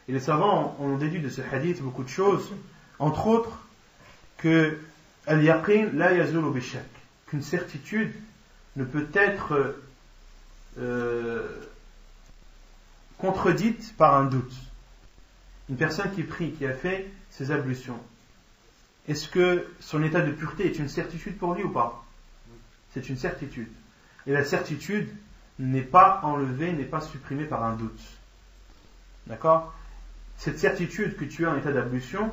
Et les savants ont déduit de ce hadith beaucoup de choses, entre autres que al-yaqin la yazulu bishak, qu'une certitude ne peut être contredite par un doute. Une personne qui prie, qui a fait ses ablutions, est-ce que son état de pureté est une certitude pour lui ou pas? C'est une certitude. Et la certitude n'est pas enlevée, n'est pas supprimée par un doute. D'accord? Cette certitude que tu as en état d'ablution,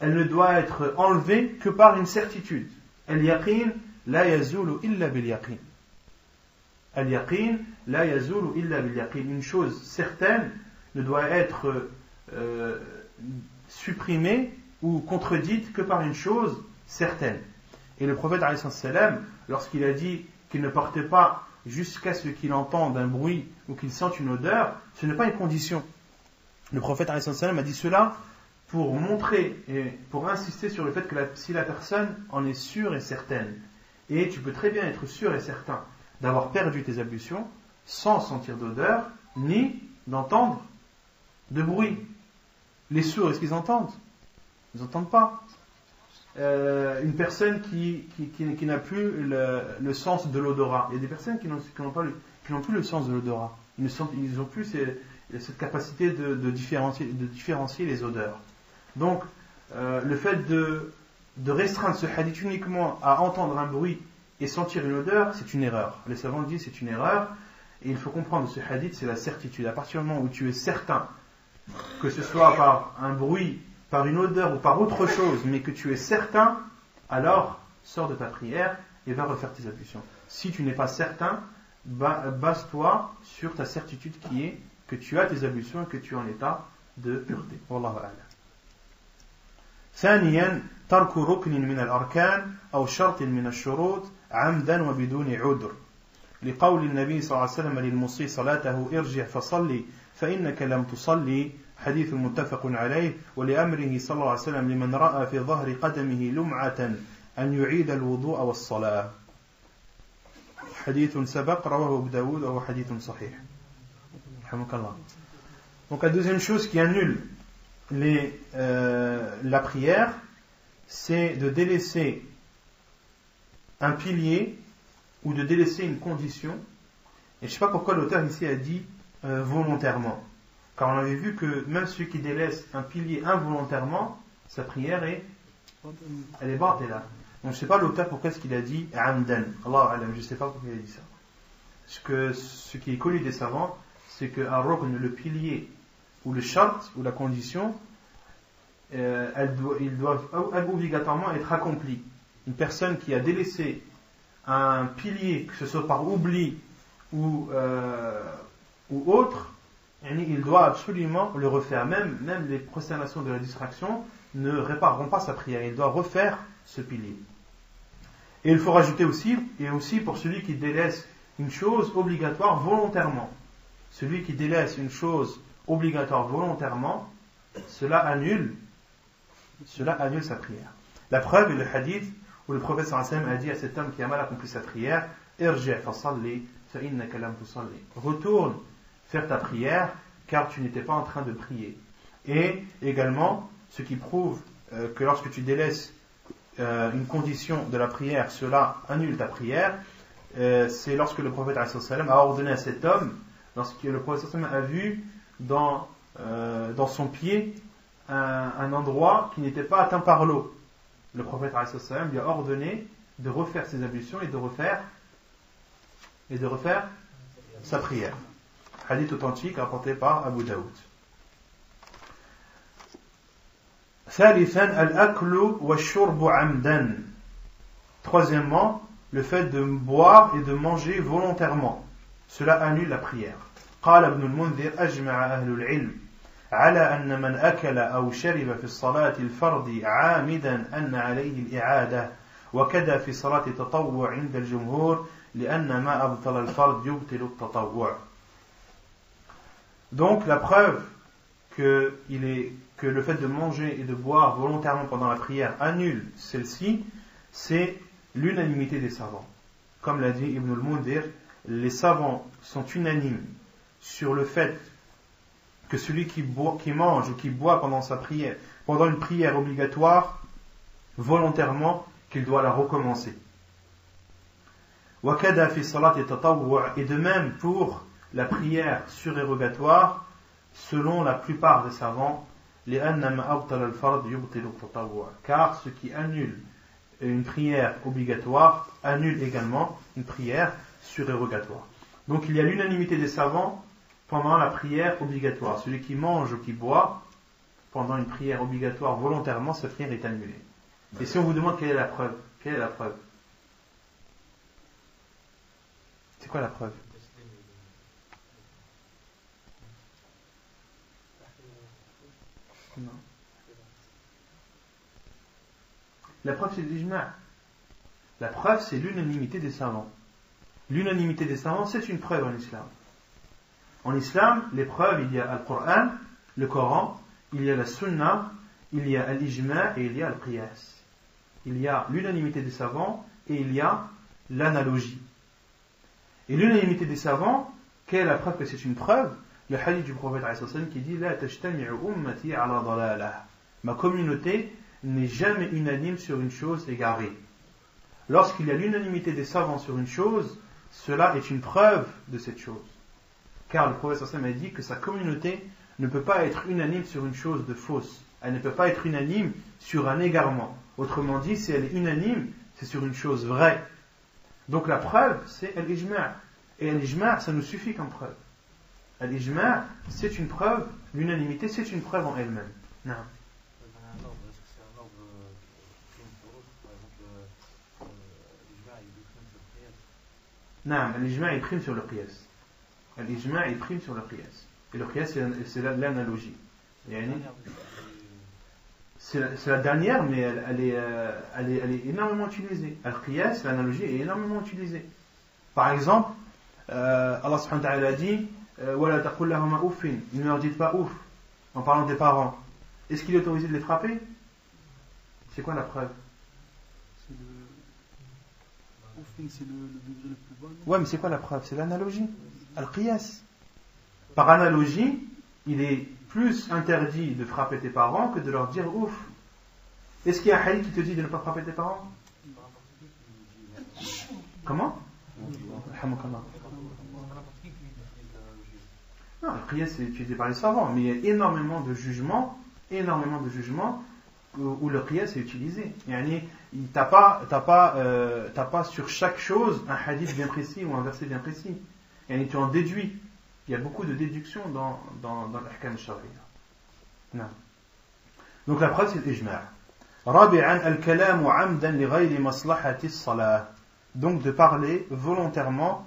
elle ne doit être enlevée que par une certitude. Al-yaqin la yazulu illa bil-yaqin. Al-yaqin la yazulu illa bil-yaqin. Une chose certaine ne doit être supprimée ou contredite que par une chose certaine. Et le prophète alayhi salam, lorsqu'il a dit qu'il ne portait pas jusqu'à ce qu'il entende un bruit ou qu'il sente une odeur, ce n'est pas une condition. Le prophète alayhi salam a dit cela pour montrer et pour insister sur le fait que si la personne en est sûre et certaine, et tu peux très bien être sûr et certain d'avoir perdu tes ablutions sans sentir d'odeur ni d'entendre de bruit. Les sourds, est-ce qu'ils entendent? Ils n'entendent pas. Une personne qui n'a plus le sens de l'odorat. Il y a des personnes qui n'ont plus le sens de l'odorat. Ils n'ont plus cette capacité de différencier les odeurs. Donc, le fait de restreindre ce hadith uniquement à entendre un bruit et sentir une odeur, c'est une erreur. Les savants disent c'est une erreur. Et il faut comprendre ce hadith, c'est la certitude. À partir du moment où tu es certain, que ce soit par un bruit, par une odeur ou par autre chose, mais que tu es certain, alors sors de ta prière et va refaire tes ablutions. Si tu n'es pas certain, base-toi sur ta certitude qui est que tu as tes ablutions et que tu es en état de pureté. Wallahu a'lam. ثانيا ترك ركن من الأركان أو شرط من الشروط عمدا وبدون عذر لقول النبي صلى الله عليه وسلم للمسيء صلاته ارجع فصلي فإنك لم تصلي حديث متفق عليه ولأمره صلى الله عليه وسلم لمن رأى في ظهر قدمه لمعة أن يعيد الوضوء والصلاة حديث سبق رواه أبو داود وهو حديث صحيح. Donc la deuxième chose qui annule la prière, c'est de délaisser un pilier ou de délaisser une condition. Et je ne sais pas pourquoi l'auteur ici a dit volontairement. Car on avait vu que même celui qui délaisse un pilier involontairement, sa prière elle est batila. Donc je ne sais pas l'auteur pourquoi est-ce qu'il a dit amdan. Allah alam, je ne sais pas pourquoi il a dit ça. Ce qui est connu des savants, c'est que le pilier ou le shart ou la condition, ils doivent obligatoirement être accomplis. Une personne qui a délaissé un pilier, que ce soit par oubli ou autre, il doit absolument le refaire. Même les prosternations de la distraction ne répareront pas sa prière. Il doit refaire ce pilier. Et il faut rajouter aussi pour celui qui délaisse une chose obligatoire volontairement. Celui qui délaisse une chose obligatoire volontairement, cela annule sa prière. La preuve est le hadith où le prophète sallallahu alayhi wa sallam a dit à cet homme qui a mal accompli sa prière, irji' fasalli fa innaka lam tusalli. Retourne faire ta prière car tu n'étais pas en train de prier. Et également, ce qui prouve que lorsque tu délaisses une condition de la prière, cela annule ta prière, c'est lorsque le prophète sallallahu alayhi wa sallam a ordonné à cet homme, lorsque le prophète sallallahu alayhi wa sallam a vu dans son pied un endroit qui n'était pas atteint par l'eau. Le prophète sallallahu alayhi wa sallam lui a ordonné de refaire ses ablutions et de refaire sa prière. Hadith authentique rapporté par Abu Daoud. ثالثا الأكل والشرب عمدا. Troisièmement, le fait de boire et de manger volontairement. Cela annule la prière. قال ابن المنذر أجمع أهل العلم على أن من أكل أو شرب في الصلاة الفرض عامدا أن عليه الإعادة وكذا في صلاة التطوع عند الجمهور لأن ما أبطل الفرض يبطل التطوع. Donc la preuve que le fait de manger et de boire volontairement pendant la prière annule celle-ci, c'est l'unanimité des savants. Comme l'a dit Ibn al-Mundhir, les savants sont unanimes sur le fait que celui qui mange ou qui boit pendant une prière obligatoire, volontairement, qu'il doit la recommencer. وَكَذَا فِي صَلَاةِ التَّطَوُّعِ. Et de même pour la prière surérogatoire, selon la plupart des savants, لِأَنَّ مَا أَبْطَلَ الْفَرْضِ يُبْطِلُ التَّطَوُّعِ. Car ce qui annule une prière obligatoire annule également une prière surérogatoire. Donc il y a l'unanimité des savants pendant la prière obligatoire. Celui qui mange ou qui boit pendant une prière obligatoire volontairement, sa prière est annulée. Et si on vous demande quelle est la preuve, quelle est la preuve? C'est quoi la preuve? Non. La preuve c'est l'ijma'. La preuve c'est l'unanimité des savants. L'unanimité des savants c'est une preuve en islam. En islam, les preuves, il y a le Coran, le Coran, il y a la Sunna, il y a l'ijma' et il y a le qiyas. Il y a l'unanimité des savants et il y a l'analogie. Et l'unanimité des savants, quelle est la preuve que c'est une preuve? Le hadith du prophète qui dit La tajtami'u ummati ala dalalah. Ma communauté n'est jamais unanime sur une chose égarée. Lorsqu'il y a l'unanimité des savants sur une chose, cela est une preuve de cette chose. Car le prophète a dit que sa communauté ne peut pas être unanime sur une chose de fausse. Elle ne peut pas être unanime sur un égarement. Autrement dit, si elle est unanime, c'est sur une chose vraie. Donc la preuve, c'est l'ijma'. Et l'ijma', ça nous suffit comme preuve. L'ijma', c'est une preuve, l'unanimité, c'est une preuve en elle-même. Non. Non, l'ijma' il prime sur le qiyas. L'ijma' il prime sur le qiyas. Et le qiyas c'est l'analogie. C'est la dernière, mais elle est énormément utilisée. Al-Qiyas, l'analogie, est énormément utilisée. Par exemple, Allah subhanahu wa ta'ala a dit وَلَا تَقُلْ لَهُمَا أُفٍّ. Ne leur dites pas ouf, en parlant des parents. Est-ce qu'il est autorisé de les frapper? C'est quoi la preuve? C'est le degré le plus bas. Ouais, mais c'est quoi la preuve? C'est l'analogie. Al-Qiyas. Par analogie, il est plus interdit de frapper tes parents que de leur dire ouf. Est-ce qu'il y a un hadith qui te dit de ne pas frapper tes parents? Comment? Non, Al-Qiyas c'est utilisé par les savants, mais il y a énormément de jugements où le Qiyas est utilisé. T'as pas sur chaque chose un hadith bien précis ou un verset bien précis. Tu en déduis. Il y a beaucoup de déductions dans l'ahkam al-shar'iyya. Donc la preuve c'est l'ijma'. رابعا الكلام عمدا لغير مصلحة الصلاة. Donc de parler volontairement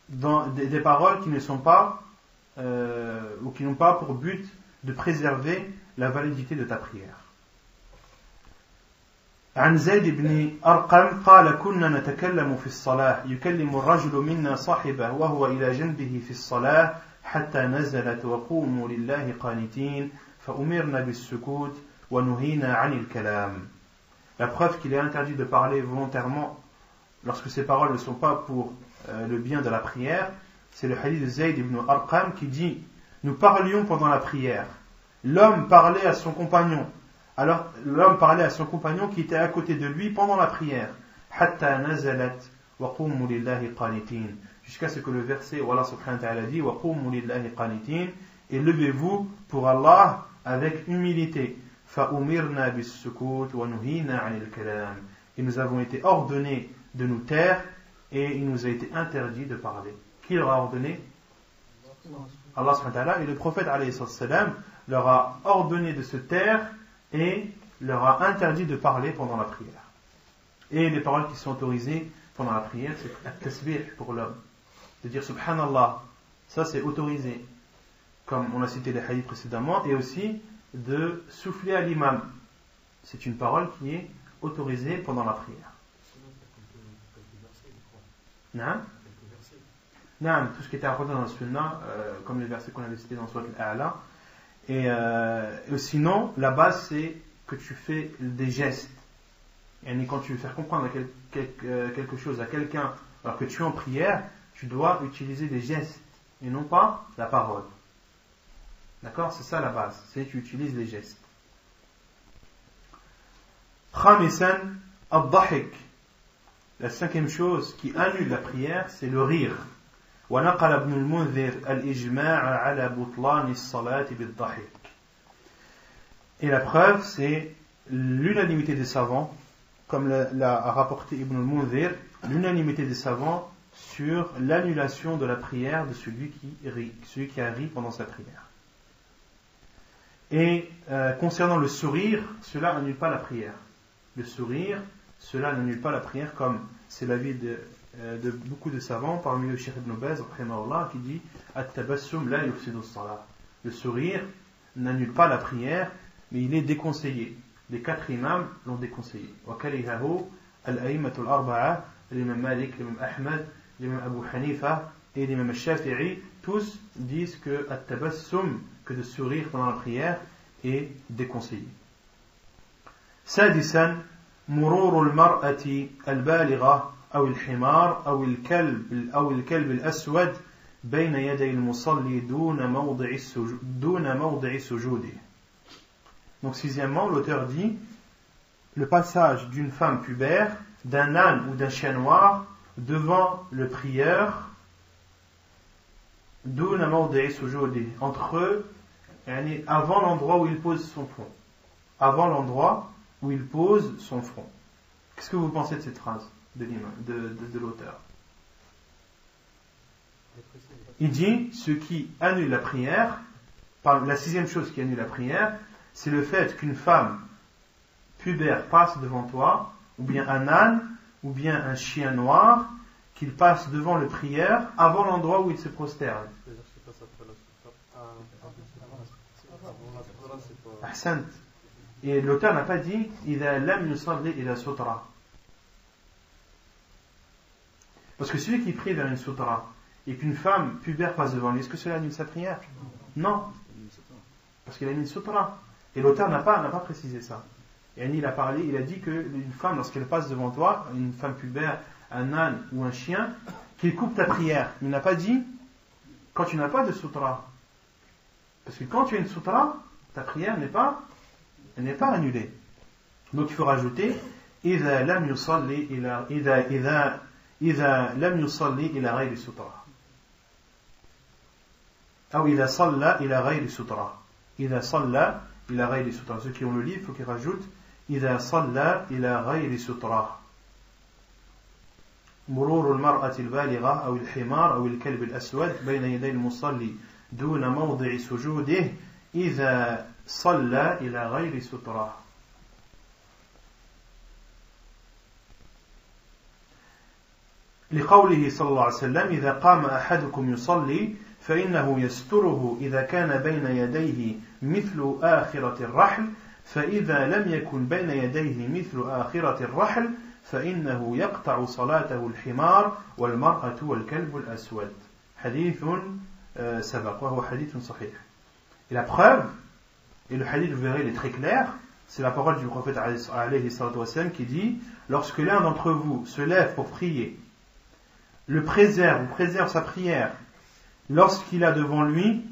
dans des paroles qui ne sont pas ou qui n'ont pas pour but de préserver la validité de ta prière. عن زيد بن أرقم قال كنا نتكلم في الصلاة يكلم الرجل منا صاحبه وهو إلى جنبه في الصلاة حتى نزلت وقوموا لله قانتين فأمرنا بالسكوت ونهينا عن الكلام. La preuve qu'il est interdit de parler volontairement lorsque ces paroles ne sont pas pour le bien de la prière, c'est le hadith de Zayd ibn Arqam qui dit nous parlions pendant la prière. L'homme parlait à son compagnon. Alors l'homme parlait à son compagnon qui était à côté de lui pendant la prière. Hatta nazalat wa qumu lillahi qanitin. Jusqu'à ce que le verset où Allah subhanahu wa ta'ala dit wa qumu lillahi qanitin, et levez-vous pour Allah avec humilité. Fa umirna bis sukut wa nuhina 'anil kalam. Et nous avons été ordonnés de nous taire et il nous a été interdit de parler. Qui leur a ordonné? Allah subhanahu wa ta'ala, et le prophète alayhi salam leur a ordonné de se taire et leur a interdit de parler pendant la prière. Et les paroles qui sont autorisées pendant la prière, c'est at-tasbih pour l'homme. De dire subhanallah, ça c'est autorisé, comme on a cité les hadiths précédemment, et aussi de souffler à l'imam. C'est une parole qui est autorisée pendant la prière. Non, tout ce qui était rapporté dans le sunnah, comme les versets qu'on avait cités dans Surat al-A'la. Et sinon, la base c'est que tu fais des gestes. Et quand tu veux faire comprendre quelque chose à quelqu'un alors que tu es en prière, tu dois utiliser des gestes et non pas la parole. D'accord? C'est ça la base, c'est que tu utilises les gestes. Khamisan ad-dahik. La cinquième chose qui annule la prière, c'est le rire. ونقل ابن المنذر الإجماع على بطلان الصلاة بالضحك. Et la preuve, c'est l'unanimité des savants, comme l'a rapporté Ibn al-Munzir, l'unanimité des savants sur l'annulation de la prière de celui qui a ri pendant sa prière. Et concernant le sourire, cela n'annule pas la prière. Le sourire, cela n'annule pas la prière, comme c'est l'avis de beaucoup de savants, parmi eux Cheikh Ibn Baz qui dit At-tabassum la yufsidu as-salah. Le sourire n'annule pas la prière, mais il est déconseillé. Les 4 imams l'ont déconseillé. Wa karihahu al-a'immatu al-arba'a, l'imam Malik, l'imam Ahmad, l'imam Abu Hanifa et l'imam Shafi'i, tous disent que at-tabassum, que de sourire pendant la prière, est déconseillé. Sadisan مرور المرأة البالغة أو الحمار أو الكلب الأسود بين يدي المصلي دون موضع سجوده. Donc sixièmement, l'auteur dit le passage d'une femme pubère, d'un âne ou d'un chien noir devant le prieur دون موضع سجوده, entre eux, avant l'endroit où il pose son front. Avant l'endroit où il pose son front. Qu'est-ce que vous pensez de cette phrase de l'auteur? Il dit ce qui annule la prière, la sixième chose qui annule la prière, c'est le fait qu'une femme pubère passe devant toi, ou bien un âne, ou bien un chien noir, qu'il passe devant le prieur avant l'endroit où il se prosterne. Ahsant. Et l'auteur n'a pas dit إذا لم يصلي إلى سترة. Parce que celui qui prie vers une sutra et qu'une femme pubère passe devant lui, est-ce que cela annule sa prière? Non. Parce qu'il a mis une sutra. Et l'auteur n'a pas précisé ça. Et il a dit qu'une femme, lorsqu'elle passe devant toi, une femme pubère, un âne ou un chien, qu'il coupe ta prière. Il n'a pas dit quand tu n'as pas de sutra. Parce que quand tu as une sutra, ta prière n'est pas annulée. Donc il faut rajouter إذا لم يصلي إلى غير سترة أو إذا صلى إلى غير سترة. إذا صلى إلى غير سترة. Ceux qui ont le livre, il faut qu'ils rajoutent إذا صلى إلى غير سترة. مرور المرأة البالغة أو الحمار أو الكلب الأسود بين يدي المصلي دون موضع سجوده إذا صلى إلى غير سترة. لقوله صلى الله عليه وسلم إذا قام أحدكم يصلي فإنه يستره إذا كان بين يديه مثل آخرة الرحل فإذا لم يكن بين يديه مثل آخرة الرحل فإنه يقطع صلاته الحمار والمرأة والكلب الأسود. حديث سبق وهو حديث صحيح. Et la preuve, et le hadith, vous verrez, il est très clair, c'est la parole du prophète alayhi salatu wassalam qui dit lorsque l'un d'entre vous se lève pour prier, le préserve sa prière lorsqu'il a devant lui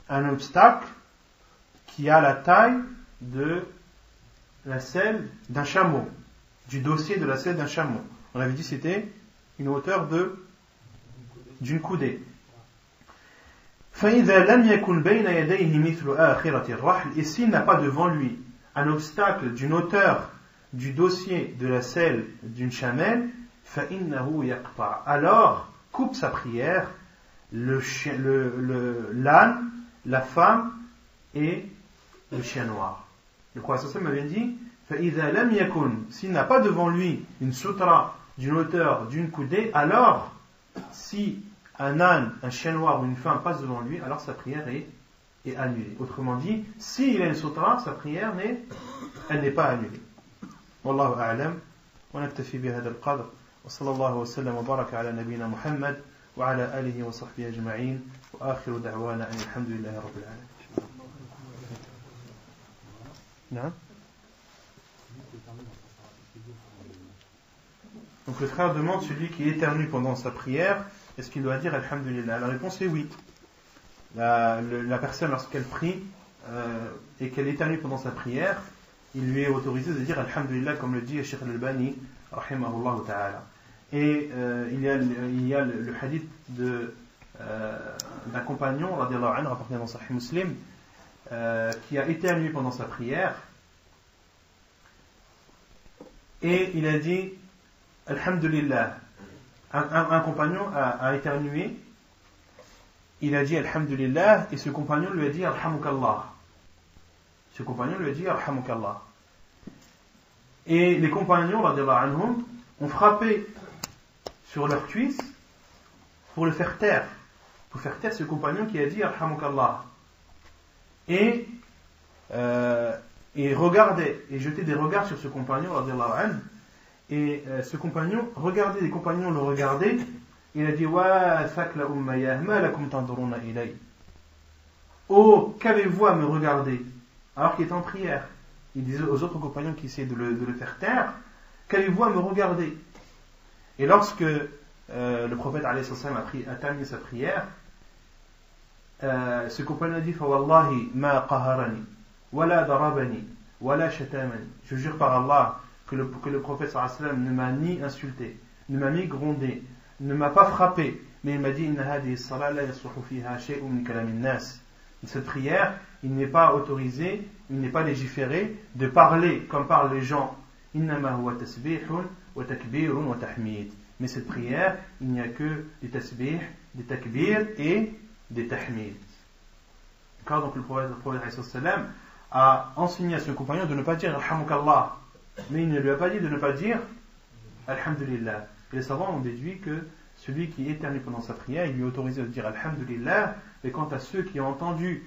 un obstacle qui a la taille de la selle d'un chameau, du dossier de la selle d'un chameau. On avait dit c'était une hauteur d'une coudée. فإذا لم يكن بين يديه مثل آخرة الرحل, et s'il n'a pas devant lui un obstacle d'une hauteur du dossier de la selle d'une chamelle, فإنه يقطع, alors coupe sa prière l'âne, la femme et le chien noir. Le prophète sallallahu alayhi wa sallam avait dit فإذا لم يكن, s'il n'a pas devant lui une sutra d'une hauteur d'une coudée, alors si un âne, un chien noir ou une femme passe devant lui, alors sa prière est annulée. Autrement dit, s'il a une sutra, sa prière n'est pas annulée. Wallahu a'lam. Wa naktafi bi hadha al-qadr. Wa sallallahu wa sallam wa baraka ala nabiyyina Muhammad wa ala alihi wa sahbihi ajma'in. Wa akhiru da'wana alhamdulillahi rabbil alamin. Non? Donc le frère demande celui qui éternue pendant sa prière, est-ce qu'il doit dire Alhamdulillah? La réponse est oui. La personne, lorsqu'elle prie et qu'elle éternue pendant sa prière, il lui est autorisé de dire Alhamdulillah, comme le dit Cheikh Al-Albani, rahimahullah ta'ala. Et il y a le hadith d'un compagnon, radiallahu anhu, rapporté dans Sahih Muslim, qui a éternué pendant sa prière, et il a dit Alhamdulillah. Un compagnon a éternué, il a dit Alhamdulillah, et ce compagnon lui a dit Arhamukallah. Et les compagnons, radiallahu anhum, ont frappé sur leur cuisse pour le faire taire. Pour faire taire ce compagnon qui a dit Arhamukallah. Et regardait, et jetait des regards sur ce compagnon, radiallahu anhu. Et ce compagnon regardait, les compagnons le regardaient, il a dit Wa thakla ummayah, ma lakum tanduruna ilay. Oh, qu'avez-vous à me regarder? Alors qu'il est en prière. Il disait aux autres compagnons qui essayaient de le faire taire, qu'avez-vous à me regarder? Et lorsque le prophète alayhi salam a terminé sa prière, ce compagnon a dit Fa wallahi ma qaharani, wala darabani, wala shatamani. Je jure par Allah que le prophète sallallahu alayhi wa sallam ne m'a ni insulté, ne m'a ni grondé, ne m'a pas frappé, mais il m'a dit Inna hadihi as-salat la yasluhu fiha shay'un min kalam an-nas. Cette prière, il n'est pas autorisé, il n'est pas légiféré de parler comme parlent les gens. Innama huwa tasbihun wa takbirun wa tahmid. Mais cette prière, il n'y a que des tasbih, des takbir et des tahmid. Car donc le prophète sallallahu alayhi wa sallam a enseigné à ce compagnon de ne pas dire Alhamukallah. Mais il ne lui a pas dit de ne pas dire Alhamdulillah. Et les savants ont déduit que celui qui éternue pendant sa prière, il lui est autorisé de dire Alhamdulillah. Mais quant à ceux qui ont entendu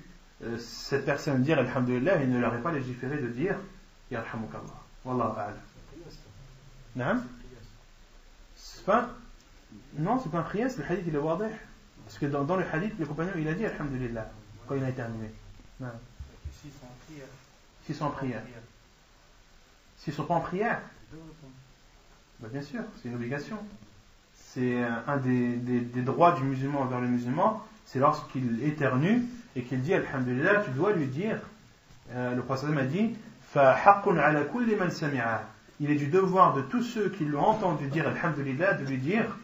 cette personne dire Alhamdulillah, il ne leur est pas légiféré de dire Yarhamukallah. Wallahu a'lam. Naam? Non, c'est pas un khiyas, le hadith il est wadih. Parce que dans le hadith, le compagnon il a dit Alhamdulillah quand il a éternué. Naam. S'ils sont en prière. S'ils ne sont pas en prière, ben bien sûr, c'est une obligation. C'est un des droits du musulman envers le musulman, c'est lorsqu'il éternue et qu'il dit Alhamdulillah, tu dois lui dire, le prophète a dit, فَحَقٌّ عَلَى كُلِّ مَنْ سَمِعَهُ. Il est du devoir de tous ceux qui l'ont entendu dire Alhamdulillah de lui dire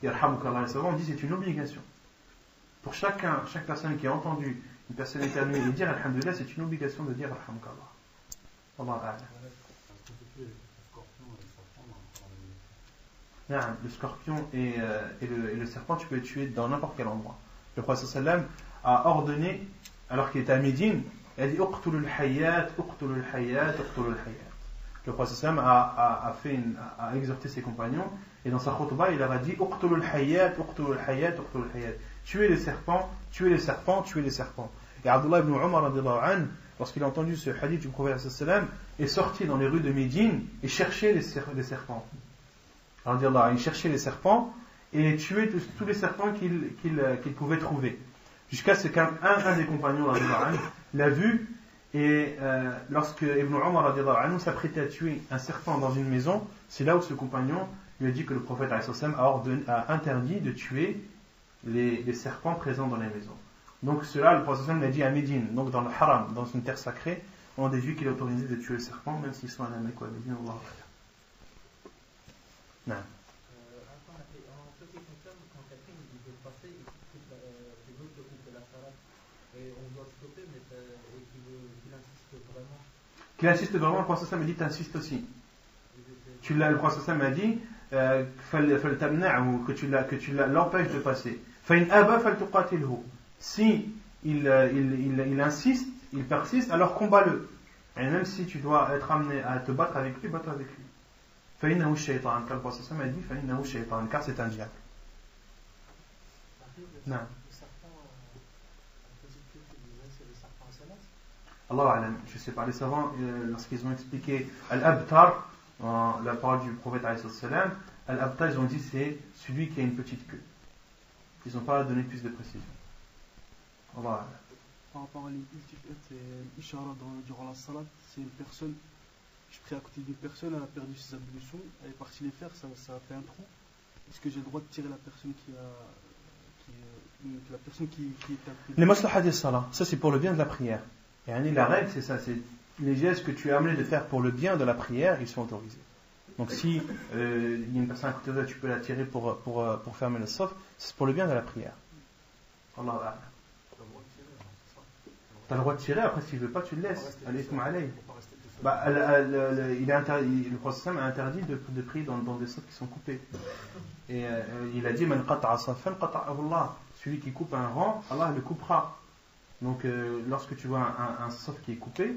Yarhamukallah. On dit c'est une obligation. Pour chaque personne qui a entendu une personne éternuer et dire Alhamdulillah, c'est une obligation de dire Yarhamukallah. Allah a'lam. Le scorpion et le serpent, tu peux les tuer dans n'importe quel endroit. Le prophète sallam a ordonné, alors qu'il était à Médine, il a dit Uqtulul hayyat, uqtulul hayyat, uqtulul hayyat. Le prophète sallam a exhorté ses compagnons, et dans sa khutbah, il leur a dit Uqtulul hayyat, uqtulul hayyat, uqtulul hayyat. Tuez les serpents, tuez les serpents, tuez les serpents. Et Abdullah ibn Umar, lorsqu'il a entendu ce hadith du prophète sallam, est sorti dans les rues de Médine et cherchait les serpents. Alors, il cherchait les serpents et tuait tous les serpents qu'il pouvait trouver. Jusqu'à ce qu'un des compagnons l'a vu, et lorsque Ibn Umar s'apprêtait à tuer un serpent dans une maison, c'est là où ce compagnon lui a dit que le prophète a interdit de tuer les serpents présents dans les maisons. Donc cela, le prophète l'a dit à Médine, donc dans le haram, dans une terre sacrée, on déduit qu'il est autorisé de tuer les serpents, même s'ils sont à la Mecque ou à Médine. Allah. Non. En ce qui concerne quand quelqu'un il veut passer et qu'il veut te couper la salade et on doit stopper mais et qu'il insiste vraiment. Qu'il insiste vraiment, le prophète m'a dit t'insistes aussi. Le prophèt m'a dit que tu l'empêches de passer. Si il insiste, il persiste, alors combat-le. Et même si tu dois être amené à te battre avec lui, bats-toi avec lui. فإنه الشيطان car le prophète m'a dit فإنه الشيطان car c'est un diable. Non. Allah alam, je sais pas, les savants lorsqu'ils ont expliqué Al-Abtar, la parole du prophète sallam, Al-Abtar ils ont dit c'est celui qui a une petite queue. Ils n'ont pas donné plus de précision. Allah alam. Par rapport à l'ishara durant la salat, c'est une personne. Je prie à côté d'une personne, elle a perdu ses ablutions, elle est partie les faire, ça a fait un trou. Est-ce que j'ai le droit de tirer la personne qui est appelée? Les maslahat des salat, ça c'est pour le bien de la prière. Et la règle c'est ça, c'est les gestes que tu es amené de faire pour le bien de la prière, ils sont autorisés. Donc si il y a une personne à côté de toi, tu peux la tirer pour fermer le saf, c'est pour le bien de la prière. Allah a'lam. Tu as le droit de tirer, après s'il ne veut pas, tu le laisses. Alaykum alayh. Le prophète a interdit de prier dans des safs qui sont coupés. Et il a dit Man qata'a safan qata'ahu Allah. Celui qui coupe un rang, Allah le coupera. Donc lorsque tu vois un saf qui est coupé,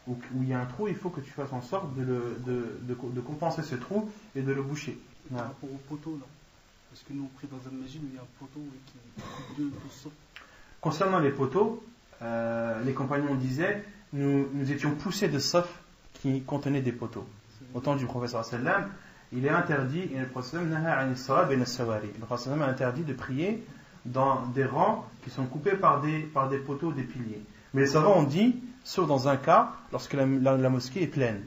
où il y a un trou, il faut que tu fasses en sorte de compenser ce trou et de le boucher. Par rapport au poteau là, parce que nous on prie dans un masjid où il y a un poteau qui coupe deux safs. Concernant les poteaux, les compagnons disaient nous étions poussés de saf qui contenaient des poteaux. Au temps du prophète sallam, il est interdit, et le prophète a interdit de prier dans des rangs qui sont coupés par des poteaux, des piliers. Mais les savants ont dit, sauf dans un cas, lorsque la mosquée est pleine.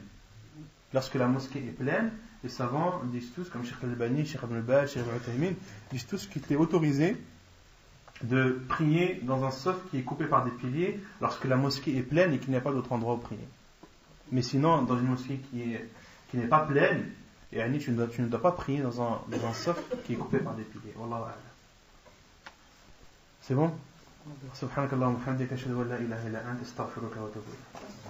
Lorsque la mosquée est pleine, les savants disent tous, comme Cheikh Al-Albani, Cheikh Ibn Baz, Cheikh Ibn Taymin, disent tous qu'il est autorisé de prier dans un saf qui est coupé par des piliers lorsque la mosquée est pleine et qu'il n'y a pas d'autre endroit où prier. Mais sinon, dans une mosquée qui n'est pas pleine, tu ne dois pas prier dans un saf qui est coupé par des piliers. Wallahu a'lam. C'est bon? Subhanakallahumma wa bihamdika ashhadu an la ilaha illa anta astaghfiruka wa atubu ilayk.